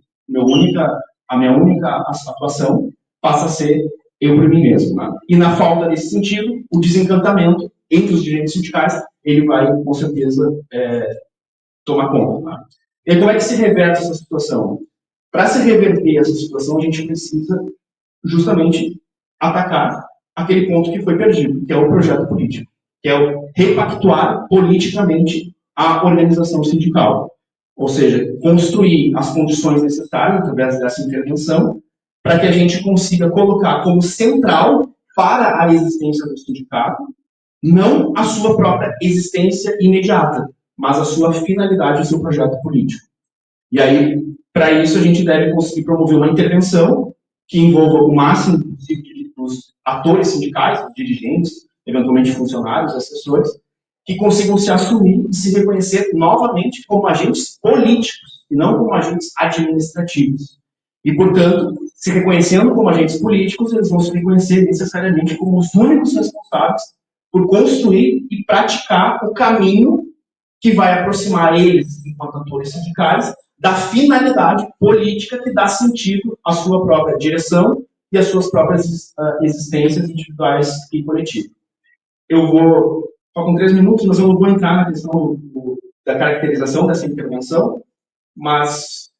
A minha única atuação passa a ser eu por mim mesmo. Né? E na falta desse sentido, o desencantamento entre os dirigentes sindicais, ele vai, com certeza, tomar conta. Né? E como é que se reverte essa situação? Para se reverter essa situação, a gente precisa justamente atacar aquele ponto que foi perdido, que é o projeto político, que é o repactuar politicamente a organização sindical. Ou seja, construir as condições necessárias, através dessa intervenção, para que a gente consiga colocar como central para a existência do sindicato, não a sua própria existência imediata, mas a sua finalidade, o seu projeto político. E aí, para isso, a gente deve conseguir promover uma intervenção que envolva o máximo possível dos atores sindicais, dirigentes, eventualmente funcionários, assessores, que consigam se assumir e se reconhecer novamente como agentes políticos, e não como agentes administrativos. E, portanto, se reconhecendo como agentes políticos, eles vão se reconhecer necessariamente como os únicos responsáveis por construir e praticar o caminho que vai aproximar eles, enquanto atores sindicais, da finalidade política que dá sentido à sua própria direção e às suas próprias existências individuais e coletivas. Eu vou, só com 3 minutos, mas eu não vou entrar na questão da caracterização dessa intervenção, mas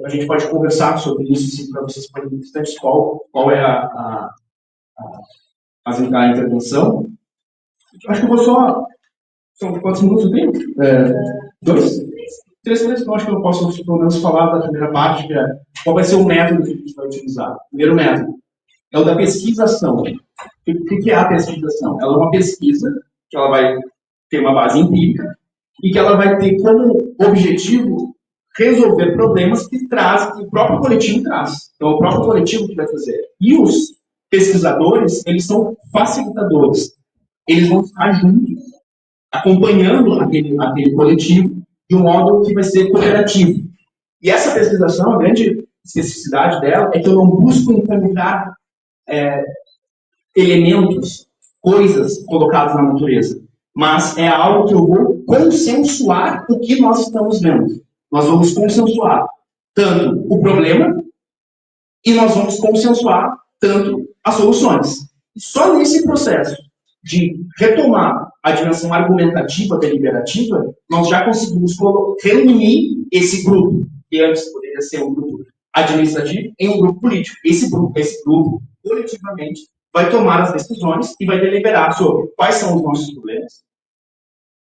a gente pode conversar sobre isso, se para vocês forem interessantes, qual é a intervenção. Acho que eu vou só... São quantos minutos eu tenho? 2? 3 minutos, então acho que eu posso, pelo menos, falar da primeira parte, que é qual vai ser o método que a gente vai utilizar. O primeiro método é o da pesquisação. O que é a pesquisação? Ela é uma pesquisa que ela vai ter uma base empírica e que ela vai ter como objetivo resolver problemas que o próprio coletivo traz. Então, é o próprio coletivo que vai fazer. E os pesquisadores, eles são facilitadores. Eles vão estar juntos, acompanhando aquele coletivo de um modo que vai ser cooperativo. E essa pesquisação, a grande especificidade dela é que eu não busco encontrar elementos coisas colocadas na natureza, mas é algo que eu vou consensuar o que nós estamos vendo. Nós vamos consensuar tanto o problema e nós vamos consensuar tanto as soluções. E só nesse processo de retomar a dimensão argumentativa deliberativa, nós já conseguimos reunir esse grupo, que antes poderia ser um grupo administrativo, em um grupo político. Esse grupo coletivamente, vai tomar as decisões e vai deliberar sobre quais são os nossos problemas,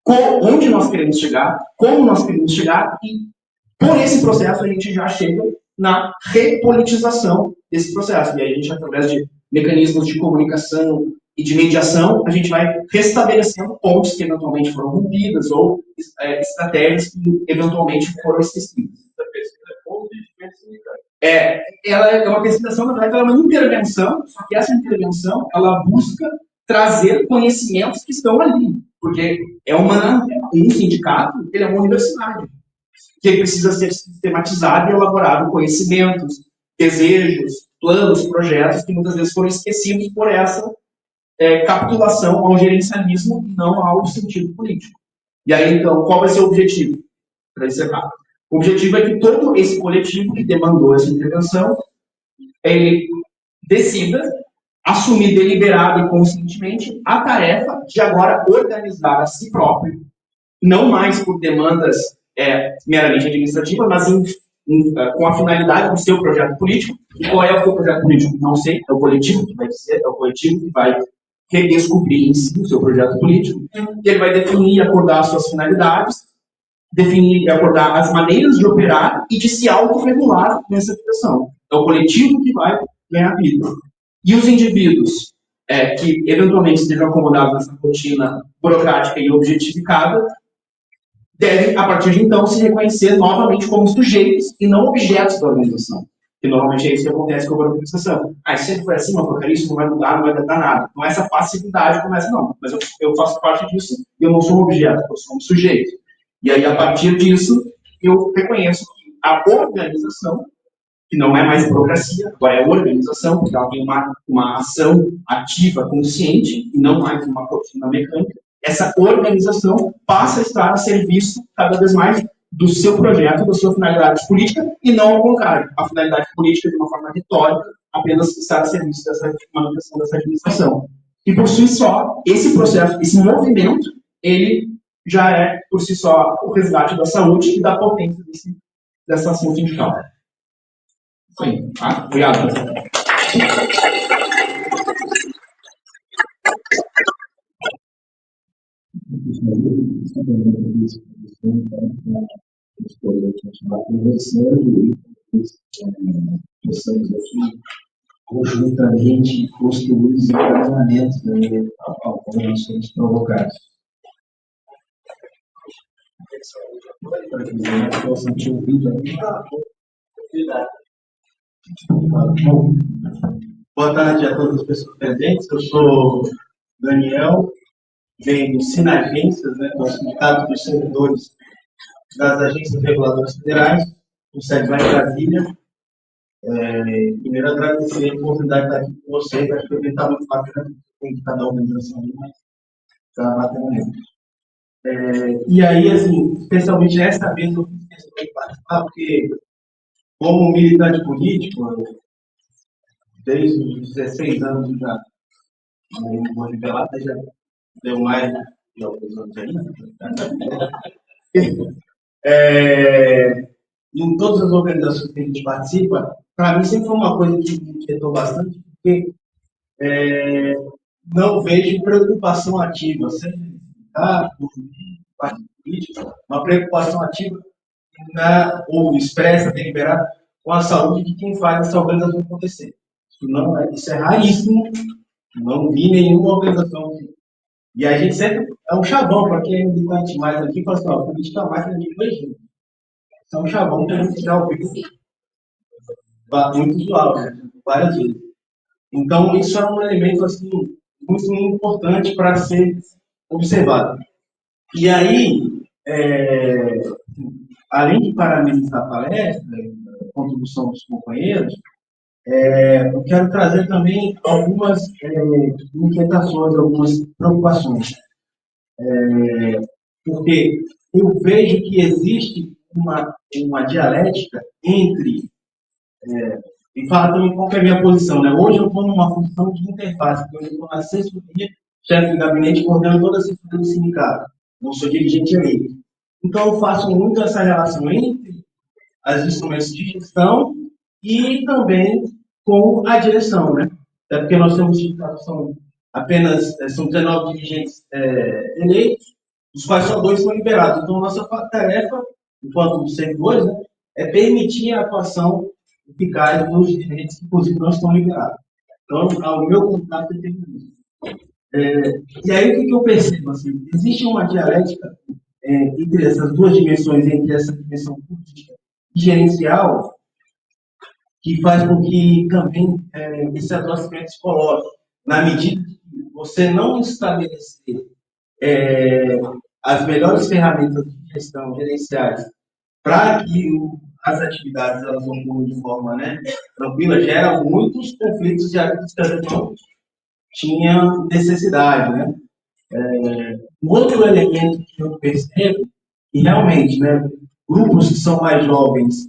onde nós queremos chegar, como nós queremos chegar, e por esse processo a gente já chega na repolitização desse processo. E aí a gente, através de mecanismos de comunicação e de mediação, a gente vai restabelecendo pontes que eventualmente foram rompidas ou estratégias que eventualmente foram esquecidas. Ela é uma pesquisação, na verdade, ela é uma intervenção, só que essa intervenção, ela busca trazer conhecimentos que estão ali, porque um sindicato, ele é uma universidade, que precisa ser sistematizado e elaborado conhecimentos, desejos, planos, projetos que muitas vezes foram esquecidos por essa capitulação ao gerencialismo e não ao sentido político. E aí, então, qual vai ser o objetivo? Para encerrar. O objetivo é que todo esse coletivo que demandou essa intervenção, ele decida assumir deliberado e conscientemente a tarefa de agora organizar a si próprio, não mais por demandas meramente administrativas, mas com a finalidade do seu projeto político. E qual é o seu projeto político? Não sei, é o coletivo que vai dizer, é o coletivo que vai redescobrir em si o seu projeto político, e ele vai definir e acordar as suas finalidades, definir e acordar as maneiras de operar e de se autorregular nessa direção. É o coletivo que vai ganhar vida. E os indivíduos que eventualmente estejam acomodados nessa rotina burocrática e objetificada devem, a partir de então, se reconhecer novamente como sujeitos e não objetos da organização. Que normalmente é isso que acontece com a organização. Se sempre foi assim, uma porcaria, isso não vai mudar, não vai dar nada. Então essa passividade começa, não, mas eu faço parte disso e eu não sou um objeto, eu sou um sujeito. E aí, a partir disso, eu reconheço que a organização, que não é mais burocracia, agora é organização, porque ela tem uma ação ativa, consciente, e não mais uma rotina mecânica, essa organização passa a estar a serviço, cada vez mais, do seu projeto, da sua finalidade política, e não ao contrário. A finalidade política, de uma forma retórica, apenas estar a serviço dessa manutenção dessa administração. E, por si só, esse processo, esse movimento, ele já é, por si só, o resgate da saúde e da potência dessa ação sindical. Sim. Obrigado. Continuar conversando e possamos aqui conjuntamente construir os encaminhamentos ao qual nós somos provocados. Para que nós possamos te ouvir aqui. Bom, boa tarde a todas as pessoas presentes. Eu sou Daniel, venho do Sinagências, do Sindicato dos Servidores das Agências Reguladoras Federais, com sede lá em Brasília. Primeiro, agradecer a oportunidade de estar aqui com vocês. Acho que eu está muito bacana, tem cada organização ali, mas está bacana mesmo. E aí, assim, especialmente nesta vez, eu fiz questão de participar, porque, como militante político, desde os 16 anos já, não vou revelar, já deu mais de alguns anos ainda. Em todas as organizações que a gente participa, para mim sempre foi uma coisa que me inquietou bastante, porque não vejo preocupação ativa, sempre por partido político, uma preocupação ativa ou expressa, deliberada, com a saúde de quem faz essa organização acontecer. Isso é raríssimo, não vi nenhuma organização. E a gente sempre é um chavão, para quem é militante mais aqui, fala assim, a política é a máquina de elegir. Isso é um chavão que a gente já ouviu muito usual, várias vezes. Então, isso é um elemento assim, muito importante para ser observado. E aí, além de parabenizar a palestra, a contribuição dos companheiros, Eu quero trazer também algumas inquietações, algumas preocupações, porque eu vejo que existe uma dialética entre, e fala também qual que é a minha posição, né? Hoje eu estou numa função de interface, porque eu estou na assessoria, chefe de gabinete, coordenando toda a assessoria do sindicato, não sou dirigente eleito. Então eu faço muito essa relação entre as instrumentos de gestão e também com a direção, né? Até porque nós temos sindicatos, são 19 dirigentes eleitos, dos quais só 2 são liberados. Então, nossa tarefa, enquanto servidores, né, é permitir a atuação eficaz dos dirigentes que, inclusive, não estão liberados. Então, o meu contato é isso. E aí, o que eu percebo? Assim, existe uma dialética entre essas duas dimensões, entre essa dimensão política e gerencial, que faz com que também esse adoecimento se coloque, na medida que você não estabelecer as melhores ferramentas de gestão gerenciais para que as atividades elas ocorram de forma, né, tranquila, gera muitos conflitos e hábitos que a gente não tinha necessidade, né? Um outro elemento que eu percebo, que realmente, né, grupos que são mais jovens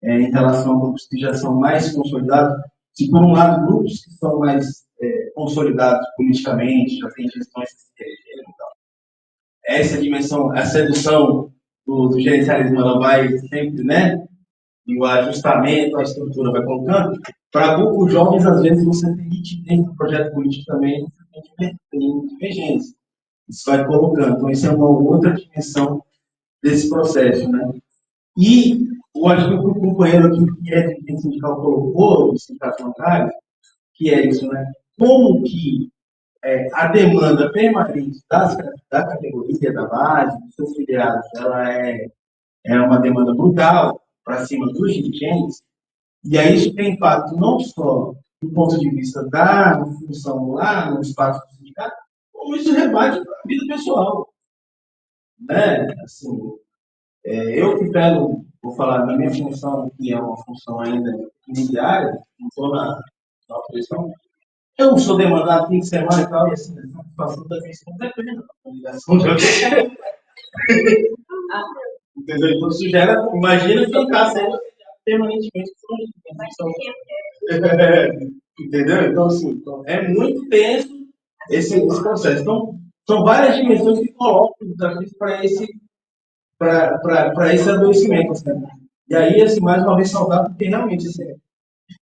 em relação a grupos que já são mais consolidados, se por um lado grupos que são mais consolidados politicamente, já têm gestões que se elegeram, então, essa dimensão, a sedução do gerencialismo, ela vai sempre, né, e o ajustamento, a estrutura vai colocando. Para grupos jovens, às vezes, você tem nitidez do projeto político também, você tem divergência. Isso vai colocando. Então, isso é uma outra dimensão desse processo, né? E eu acho que o companheiro aqui, que é de sindical, colocou, os sindicatos bancários, que é isso, né? Como que a demanda permanente da categoria, da base, dos seus filiados, ela é uma demanda brutal para cima dos dirigentes, e aí isso tem impacto não só do ponto de vista da função lá no espaço do sindicato, como isso rebate para a vida pessoal, né? Assim, eu que pego, vou falar na minha função, que é uma função ainda iniciária, não estou na oposição, eu não sou demandado fim de semana e tal, e assim, a satisfação da minha esposa depende da ligação de alguém. Entendeu? Então, isso gera, imagina ficar sendo permanentemente por entendeu? Então, assim, então, é muito tenso esse processo. Então, são várias dimensões que colocam desafios para esse adoecimento. Assim. E aí, assim, mais uma vez, saudável, porque realmente assim,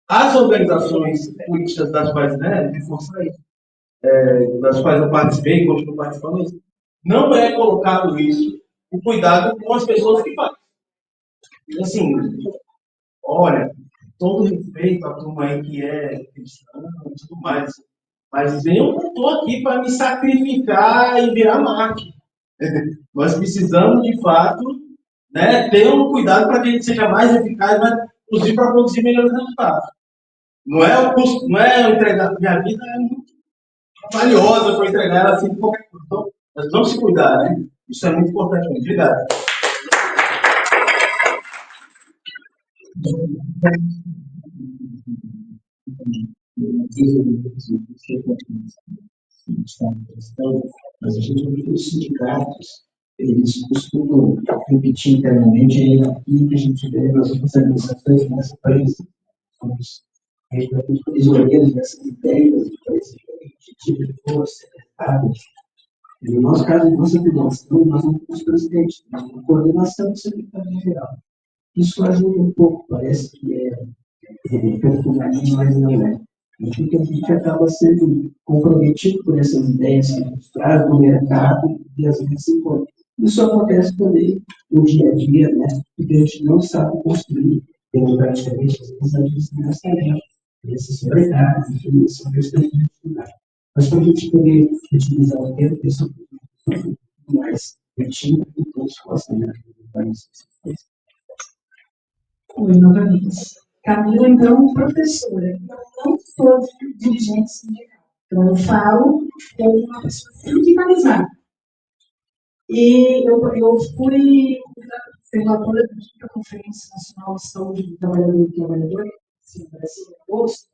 as organizações políticas das quais, né, reforçar isso, das quais eu participei e continuo participando, não é colocado isso, o cuidado com as pessoas que fazem. Assim, olha, todo respeito à turma aí que é cristã e tudo mais, mas eu não estou aqui para me sacrificar e virar Marte. Nós precisamos, de fato, né, ter um cuidado para que a gente seja mais eficaz, mas, inclusive, para produzir melhores resultados. Não é o custo, não é eu entregar. Minha vida é muito valiosa para entregar ela assim de qualquer coisa. Então, nós vamos se cuidar, né? Isso é muito importante. Obrigado. Mas a gente vê que os sindicatos, eles costumam repetir internamente aquilo que a gente vê nas outras administrações nessa país. Somos prisioneiros dessas ideias de país diferente, de força, secretários. E no nosso caso, de nossa federação, nós não temos presidente, nós temos coordenação do secretário-geral. Isso ajuda um pouco, parece que perfumaria, mas não é. Porque a gente acaba sendo comprometido por essas ideias que nos traz do mercado e às vezes se encontra. Isso acontece também no dia a dia, né? Porque a gente não sabe construir democraticamente as administrações tarefas, esses mercados, enfim, são questões de dificuldade. Mas para a gente poder utilizar o tempo, isso é muito mais pertinho e todos possam né? Oi, novamente. Camila, então, professora. Eu não sou dirigente sindical. Então, eu falo como uma pessoa sindicalizada. E eu fui relatora da Conferência Nacional de Saúde do Trabalhador e Trabalhadora, assim, Brasil, em agosto,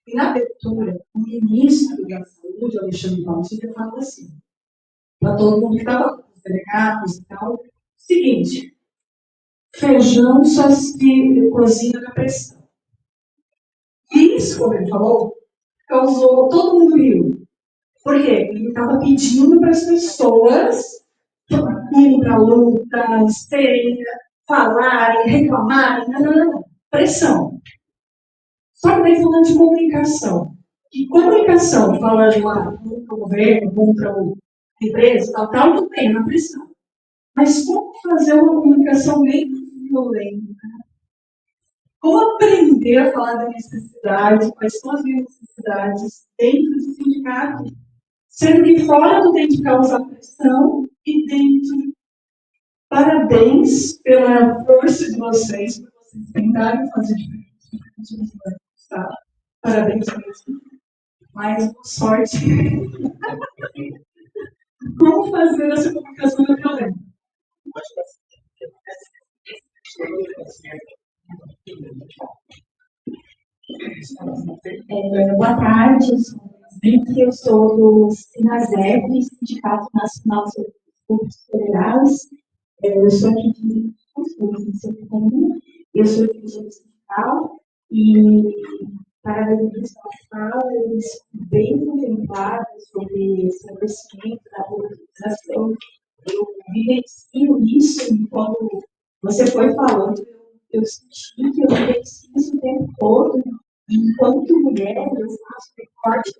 e na abertura, o ministro da Saúde, Alexandre Paulista, falou assim, para todo mundo que estava com os delegados e tal, seguinte, feijão só se cozinha na pressão. E isso, como ele falou, causou todo mundo riu. Por quê? Ele estava pedindo para as pessoas irem para lutas, terem, falarem, reclamarem, não. Pressão. Só que daí falando de comunicação. E comunicação, falando lá contra o governo, contra a empresa, tal, tudo bem, na pressão. Mas como fazer uma comunicação menos violenta? Como aprender a falar da necessidade, quais são as necessidades dentro do sindicato, sendo que fora não tem que causar pressão e dentro. Parabéns pela força de vocês, por vocês tentarem fazer diferente. Tá? Parabéns mesmo. Mas, boa sorte. Como fazer essa comunicação no problema? Boa tarde, eu sou do SINASEP, Sindicato Nacional de Serviços Públicos Federais. Eu sou aqui de Santa Catarina, eu sou dirigente sindical e, para a definição de fala, eu estou bem contemplada sobre estabelecimento da politização. Eu vivencio isso e quando você foi falando, eu senti que eu vivencio isso o tempo todo. Enquanto mulher, eu faço recorte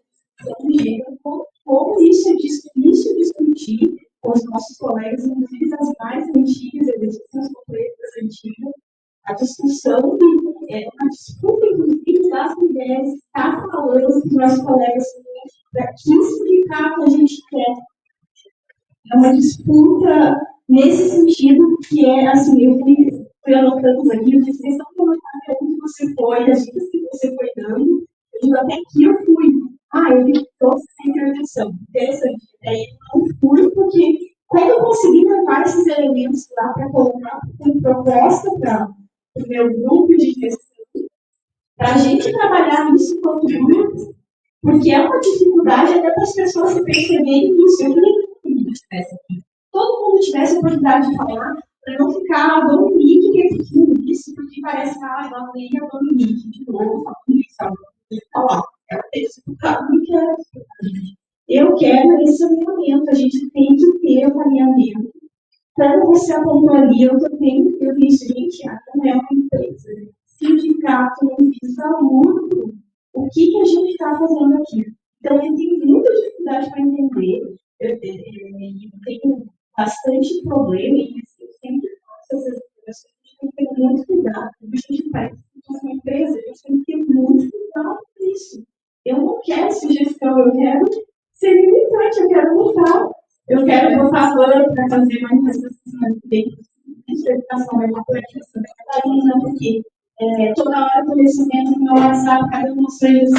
de gênero, como isso é difícil discutir com os nossos colegas, inclusive das mais antigas, edições completas antigas, a discussão é uma disputa, inclusive, das mulheres, está falando com os colegas para que explicar o que a gente quer. É uma disputa nesse sentido que é assim, eu fui anotando aqui, vocês estão colocando onde você foi, as dicas que você foi dando, até que eu fui. Eu vi toda essa intervenção. Interessante. Daí eu não fui, porque quando eu consegui levar esses elementos lá para colocar como proposta para o meu grupo de gestão, para a gente trabalhar isso enquanto grupo, porque é uma dificuldade até para as pessoas se perceberem isso. Eu queria que todo mundo estivesse aqui. Todo mundo tivesse a oportunidade de falar, para não ficar a Dominique repetindo isso, porque parece que ela veio a Dominique de novo, falando isso, falar. Ela tem que escutar, não quero escutar. Eu quero esse alinhamento, a gente tem que ter o alinhamento. Quando você apontou ali, eu disse, gente, não é uma empresa. Sindicato não visa lucro. O que a gente está fazendo aqui? Então, eu tenho muita dificuldade para entender. Eu tenho bastante problema e eu sempre faço essas coisas. A gente tem que ter muito cuidado. A gente faz uma empresa, a gente tem que ter muito cuidado com isso. Eu não quero sugestão, eu quero ser militante, eu quero lutar. Eu quero botar agora para fazer manifestação dentro de educação, vai para a Santa Catarina, porque toda hora conhecimento no meu WhatsApp, cada um mostrando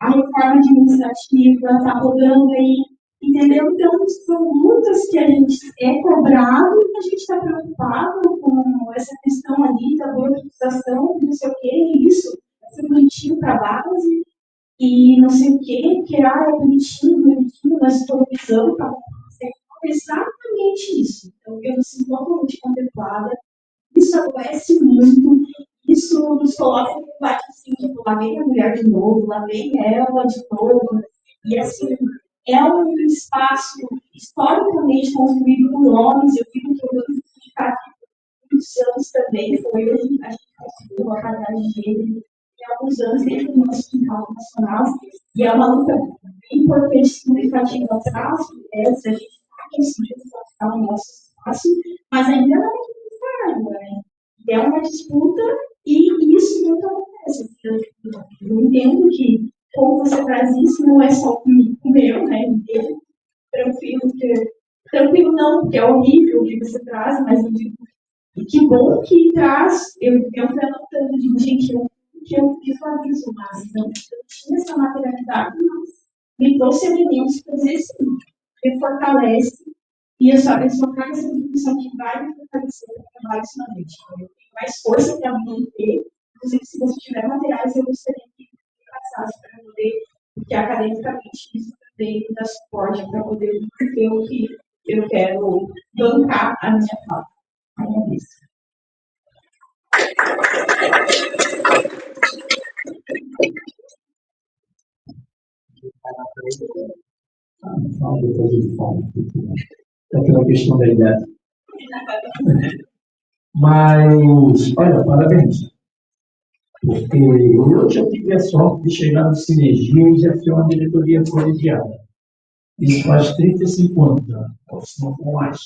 a reforma administrativa, está rodando aí, entendeu? Então, são lutas que a gente é cobrado e a gente está preocupado com essa questão ali da politização, não sei o que, isso, vai ser bonitinho para a base, e não sei o que é bonitinho, nós estamos visando para exatamente isso. Então, eu me sinto totalmente contemplada, isso adoece muito, isso nos coloca no debate assim, tipo, lá vem a mulher de novo, lá vem ela de novo, e assim, é um espaço historicamente construído por homens, eu fico que eu ficar aqui muitos anos também, foi hoje a gente conseguiu uma paridade de gênero em alguns anos dentro do nosso sindicato nacional, e é uma luta bem importante, significativa atrás, a gente está conseguindo conquistar o nosso espaço, mas ainda não é muito né? É uma disputa e isso não acontece. Eu entendo que, como você traz isso, não é só comigo, né? Entendo, tranquilo não, porque é horrível o que você traz, mas eu digo, e que bom que traz, eu fui anotando, digo, gente, eu visualizo mais, então, eu tinha essa materialidade, mas me trouxe elementos para dizer sim, me fortalece, e eu só trago essa definição que vai me fortalecer para trabalhar isso na mente. Eu tenho mais força para manter Inclusive, se você tiver materiais, eu gostaria que passasse para poder, porque academicamente isso também dá suporte para poder entender o que eu quero bancar a minha fala, a minha lista. Fala depois ele fala. É aquela questão da idade. Mas, olha, parabéns. Porque eu já tive a sorte de chegar no Sinergia e já fui uma diretoria colegiada. Isso faz 35 anos, já, ou se não for mais.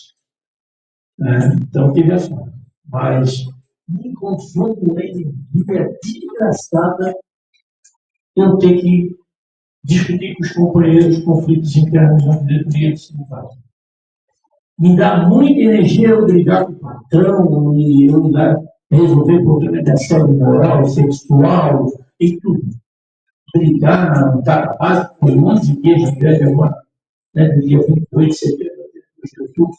Então, tive a sorte. Mas, me confundo em dia desgraçada eu ter que discutir com os companheiros conflitos internos da diretoria do sindicato. Me dá muita energia eu brigar com o patrão e eu ir lá resolver problema de assédio moral, sexual e tudo. Brigar na data básica, por 11 dias de greve agora, né, do dia 28 de setembro, do estudo,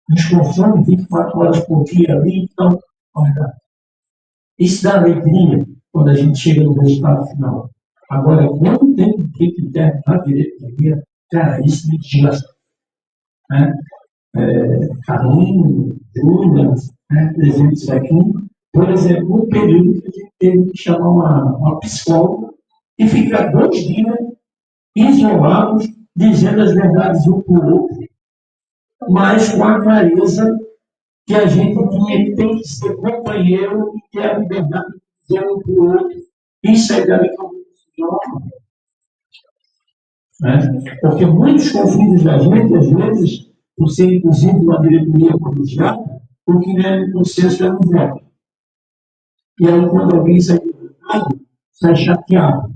nos consome 24 horas por dia ali, então, olha, isso dá alegria quando a gente chega no resultado final. Agora, quando tem que terminar diretoria, cara, isso me desgasta. Né? Carlinhos, Júlia, né, presentes aqui, por exemplo, um período que a gente teve que chamar uma psicóloga e ficar 2 dias isolados, dizendo as verdades um para o outro, mas com a clareza que a gente tem que ser companheiro e ter a liberdade de dizer um para o outro e sair dali como né? Porque muitos conflitos da gente, às vezes, por ser inclusive uma diretoria colegiada, o que não é no consenso é no voto. E aí, quando alguém sai do lado, sai chateado.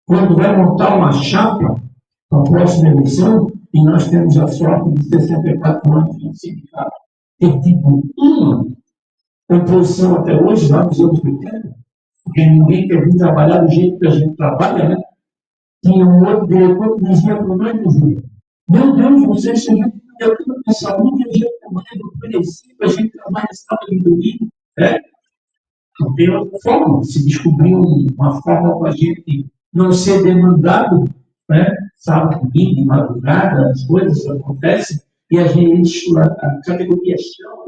Quando vai montar uma chapa para a próxima eleição, e nós temos a sorte de 64 anos de sindicato, ter tido uma oposição até hoje, lá nos anos 80, porque ninguém quer vir trabalhar do jeito que a gente trabalha, né? Tinha um outro diretor que dizia para nós do Júlio: meu Deus, vocês são muito de saúde, a gente trabalha no princípio, a gente trabalha sábado e domingo, né? Não tem outra forma. Se descobriu uma forma para a gente não ser demandado, né? Sábado, domingo, de madrugada, as coisas acontecem, e a gente, a categoria chama.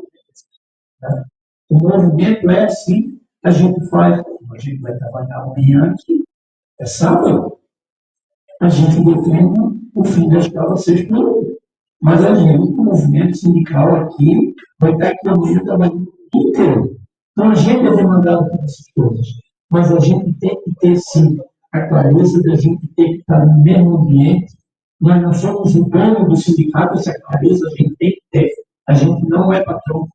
Né? O movimento é assim, a gente faz, a gente vai trabalhar amanhã aqui, é sábado, a gente defende o fim da escala 6 por 8. Mas a gente, o movimento sindical aqui, vai estar aqui amanhã trabalhando o dia inteiro. Então, a gente é demandado por essas coisas. Mas a gente tem que ter, sim, a clareza da gente ter que estar no mesmo ambiente. Nós não somos o dono do sindicato, essa clareza a gente tem que ter. A gente não é patrão.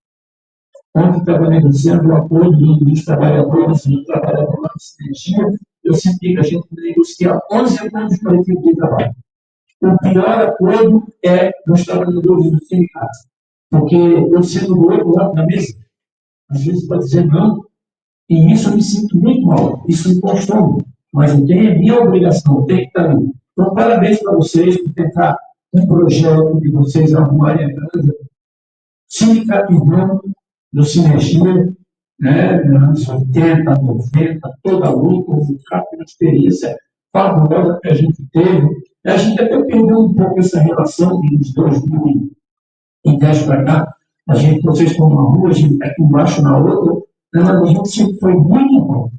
Ontem estava negociando o acordo dos trabalhadores e do trabalhador da energia. Eu senti que a gente negocia 11 acordos coletivos de trabalho. O pior acordo é dos trabalhadores do sindicato. Porque eu sendo do outro lado da mesa, às vezes pode dizer não, e isso eu me sinto muito mal, isso me consome, mas eu tenho a minha obrigação, eu tenho que estar ali. Então, parabéns para vocês por tentar um projeto de vocês arrumarem a casa, sindicatizando do Sinergia, né, nos anos 80, 90, toda a luta, o sindicato uma experiência fabulosa que a gente teve. A gente até perdeu um pouco essa relação de 2010 para cá. A gente, vocês estão na rua, a gente está aqui embaixo na outra, mas a gente sempre foi muito bom,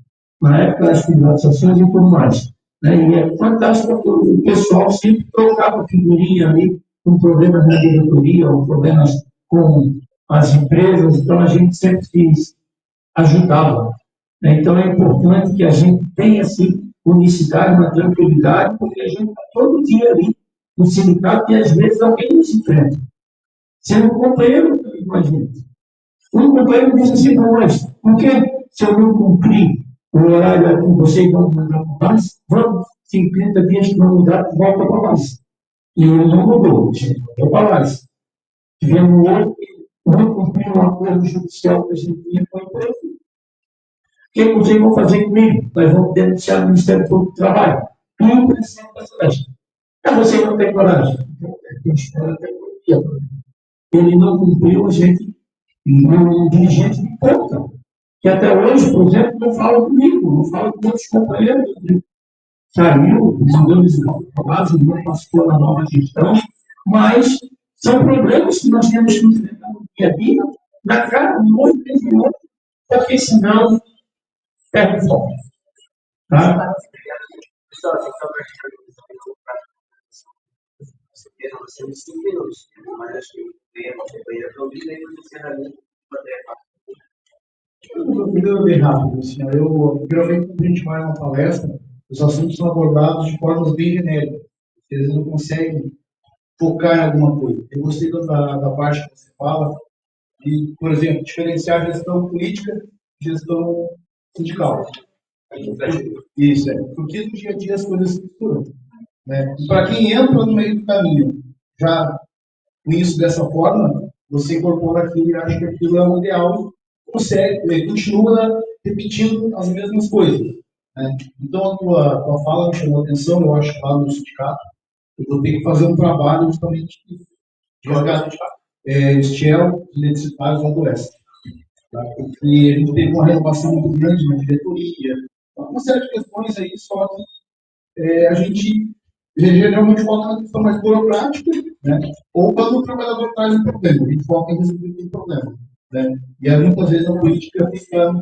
na época das privatizações e tudo mais. Né? E é fantástico que o pessoal sempre trocava figurinha ali, com problemas na diretoria, ou problemas com as empresas, então a gente sempre quis ajudá-la. Né? Então é importante que a gente tenha, assim, unicidade, uma tranquilidade, porque a gente está todo dia ali no sindicato e às vezes alguém nos enfrenta. Sendo um companheiro com a gente. Um companheiro diz assim para nós: por que se eu não cumprir o horário aqui, vocês vão mandar para base? Vamos, 50 dias que não mudar, volta para base. E ele não mudou, a gente voltou para base. Tivemos outro que não cumpriu um acordo judicial que a gente tinha com a empresa. O que vocês vão fazer comigo? Nós vamos denunciar o Ministério Público do Trabalho. Tudo precisando dessa lei. Mas vocês não têm coragem. Tem que esperar até o dia. Ele não cumpriu, a gente, um dirigente de ponta. que até hoje, por exemplo, não falam comigo, não falam com outros companheiros. Saiu, mudou base, não passou na nova gestão, mas são problemas que nós temos que enfrentar no dia a dia, na cara do outro, porque senão perde o foco. Tá? Você me 5 minutos, mas acho que eu ia ouvir e depois encerramento Eu bem rápido, assim, geralmente, quando a gente vai numa palestra, os assuntos são abordados de formas bem genéricas. Eles não conseguem focar em alguma coisa. Eu gostei da parte que você fala de, por exemplo, diferenciar gestão política e gestão sindical. Isso, porque no dia a dia as coisas se misturam. Né? E para quem entra no meio do caminho, já com isso dessa forma, você incorpora aquilo e acha que aquilo é o ideal, consegue, continua repetindo as mesmas coisas. Né? Então, a tua fala me chamou a atenção, eu acho que lá no sindicato, eu vou ter que fazer um trabalho justamente de resgate Estiel e Necessitários lá do Oeste. Tá? Porque a gente teve uma renovação muito grande na diretoria, uma série de questões aí, só que a gente geralmente foca na questão mais burocrática, né? Ou quando o trabalhador traz um problema, a gente foca em resolver aquele problema. Né? E aí, muitas vezes a política fica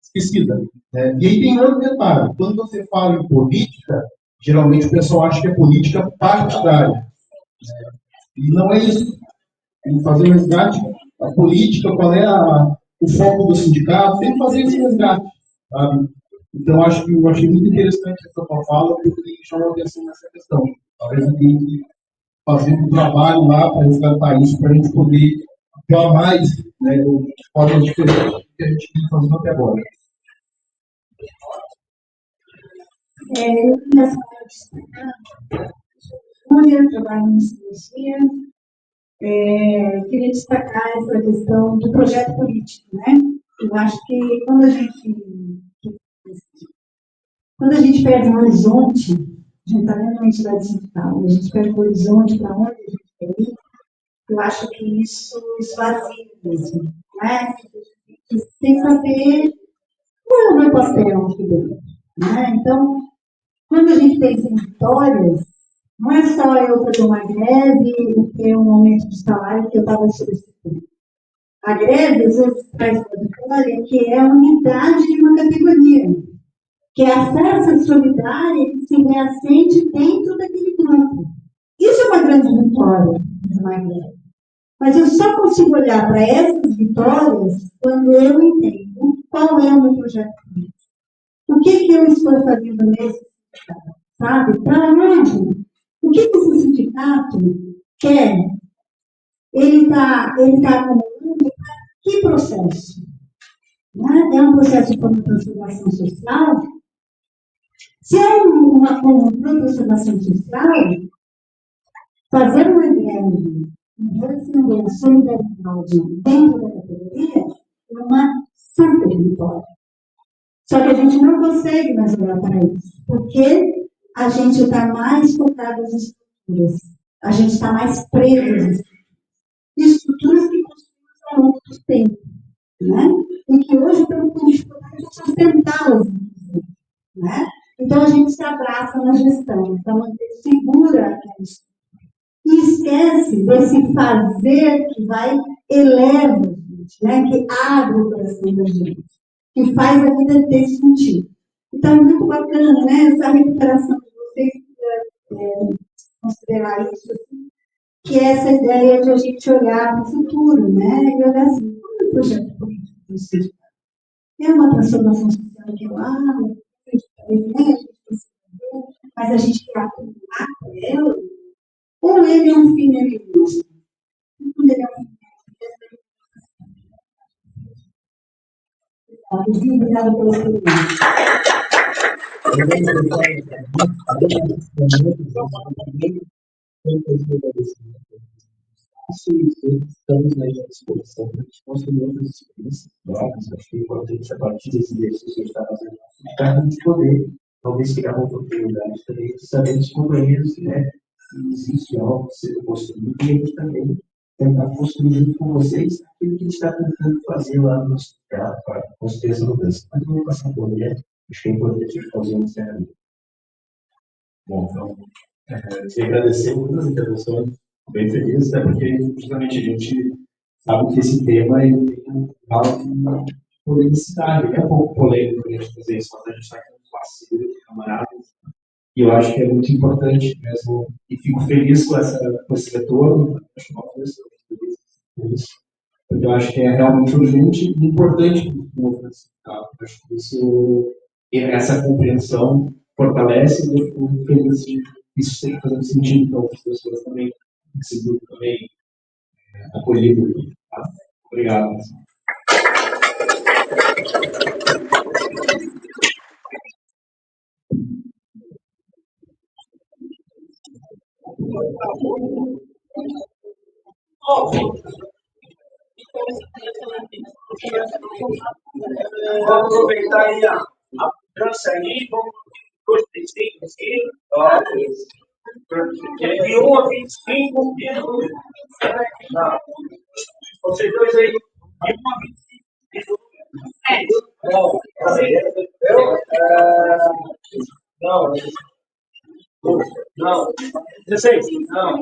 esquecida. Né? E aí tem outro detalhe: quando você fala em política, geralmente o pessoal acha que é política partidária. Né? E não é isso. Tem que fazer o resgate, a política, qual é o foco do sindicato, tem que fazer esse resgate. Sabe? Então, eu achei muito interessante essa tua fala, porque me chamou a atenção nessa questão. Talvez eu tenha que fazer um trabalho lá para resgatar isso, para a gente poder atuar mais, né, de forma diferente do que a gente vem fazendo até agora. Eu queria falar trabalho em psicologia, queria destacar essa questão do projeto político, né? Eu acho que quando a gente perde um horizonte, a gente está dentro da entidade sindical, a gente perde o horizonte para onde a gente quer ir, eu acho que isso esvazia mesmo, né? Tem que saber qual é o meu papel aqui dentro, né? Então, quando a gente pensa em vitórias, não é só eu fazer uma greve e ter um aumento de salário que eu estava solicitando. A greve, às vezes, traz uma vitória que é a unidade de uma categoria, que é a força solidária que se reacende dentro daquele grupo. Isso é uma grande vitória de uma greve. Mas eu só consigo olhar para essas vitórias quando eu entendo qual é o meu projeto político. O que eu estou fazendo nesse sindicato? Sabe? Para onde? O que esse sindicato quer? Ele está acumulando para que processo? Né? É um processo de uma transformação social? Se é uma transformação social, fazer uma greve, defender a solidariedade dentro da categoria, é uma super vitória. Só que a gente não consegue mais olhar para isso, porque a gente está mais focado nas estruturas, a gente está mais preso às estruturas que construímos ao longo do tempo, né? E que hoje estamos com dificuldade de sustentá-las, né? Então a gente se abraça na gestão, para manter segura aquela estrutura. E esquece desse fazer que vai eleva a gente, né? Que abre o coração da gente, que faz a vida ter sentido. Então, é muito bacana, né? Essa recuperação de vocês considerar isso, assim, que é essa ideia de a gente olhar para o futuro, né? E olhar assim, qual é o projeto político do Estado? É uma transformação social que eu amo, mas a gente quer acumular com ela, ou ele é um fim nervoso? Quando ele é um fim nervoso, obrigada pela Estamos aí à disposição para construir outras experiências próprias. Acho que é importante, a partir desse exercício que a gente está fazendo, para a gente poder, talvez, criar uma oportunidade também de saber dos companheiros, né, se existe algo que seja construído, e a gente também tentar construir junto com vocês aquilo que a gente está tentando fazer lá no nosso para construir essa mudança. Mas não vou passar por ele, acho que é importante fazer um encerramento. Bom, então, te agradecer muitas intervenções, bem feliz, até porque justamente a gente sabe que esse tema ele tem um grau de polemicidade, ele é um pouco polêmico a gente fazer isso, mas a gente está aqui com parceiros, camaradas, e eu acho que é muito importante mesmo, e fico feliz com esse retorno, acho que uma coisa, feliz com isso, porque eu acho que é realmente urgente e importante para o povo, tá? Acho que essa compreensão fortalece e eu fico feliz de isso tem fazendo sentido para outras pessoas também, esse grupo também acolhido. Tá? Obrigado. Vamos aproveitar aí a dança aí, vamos dois textinhos aqui. De 1 a 25. Não. Vocês dois aí, de 1 a 25. Não. Não. Não. 16. Não.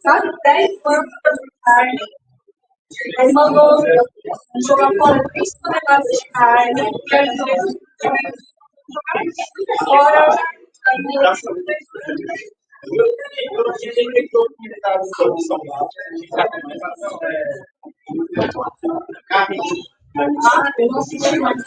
Sabe, 10 plantas de carne. Ele mandou jogar fora 3 toneladas de carne. E aí, fora. Eu não assisti mais.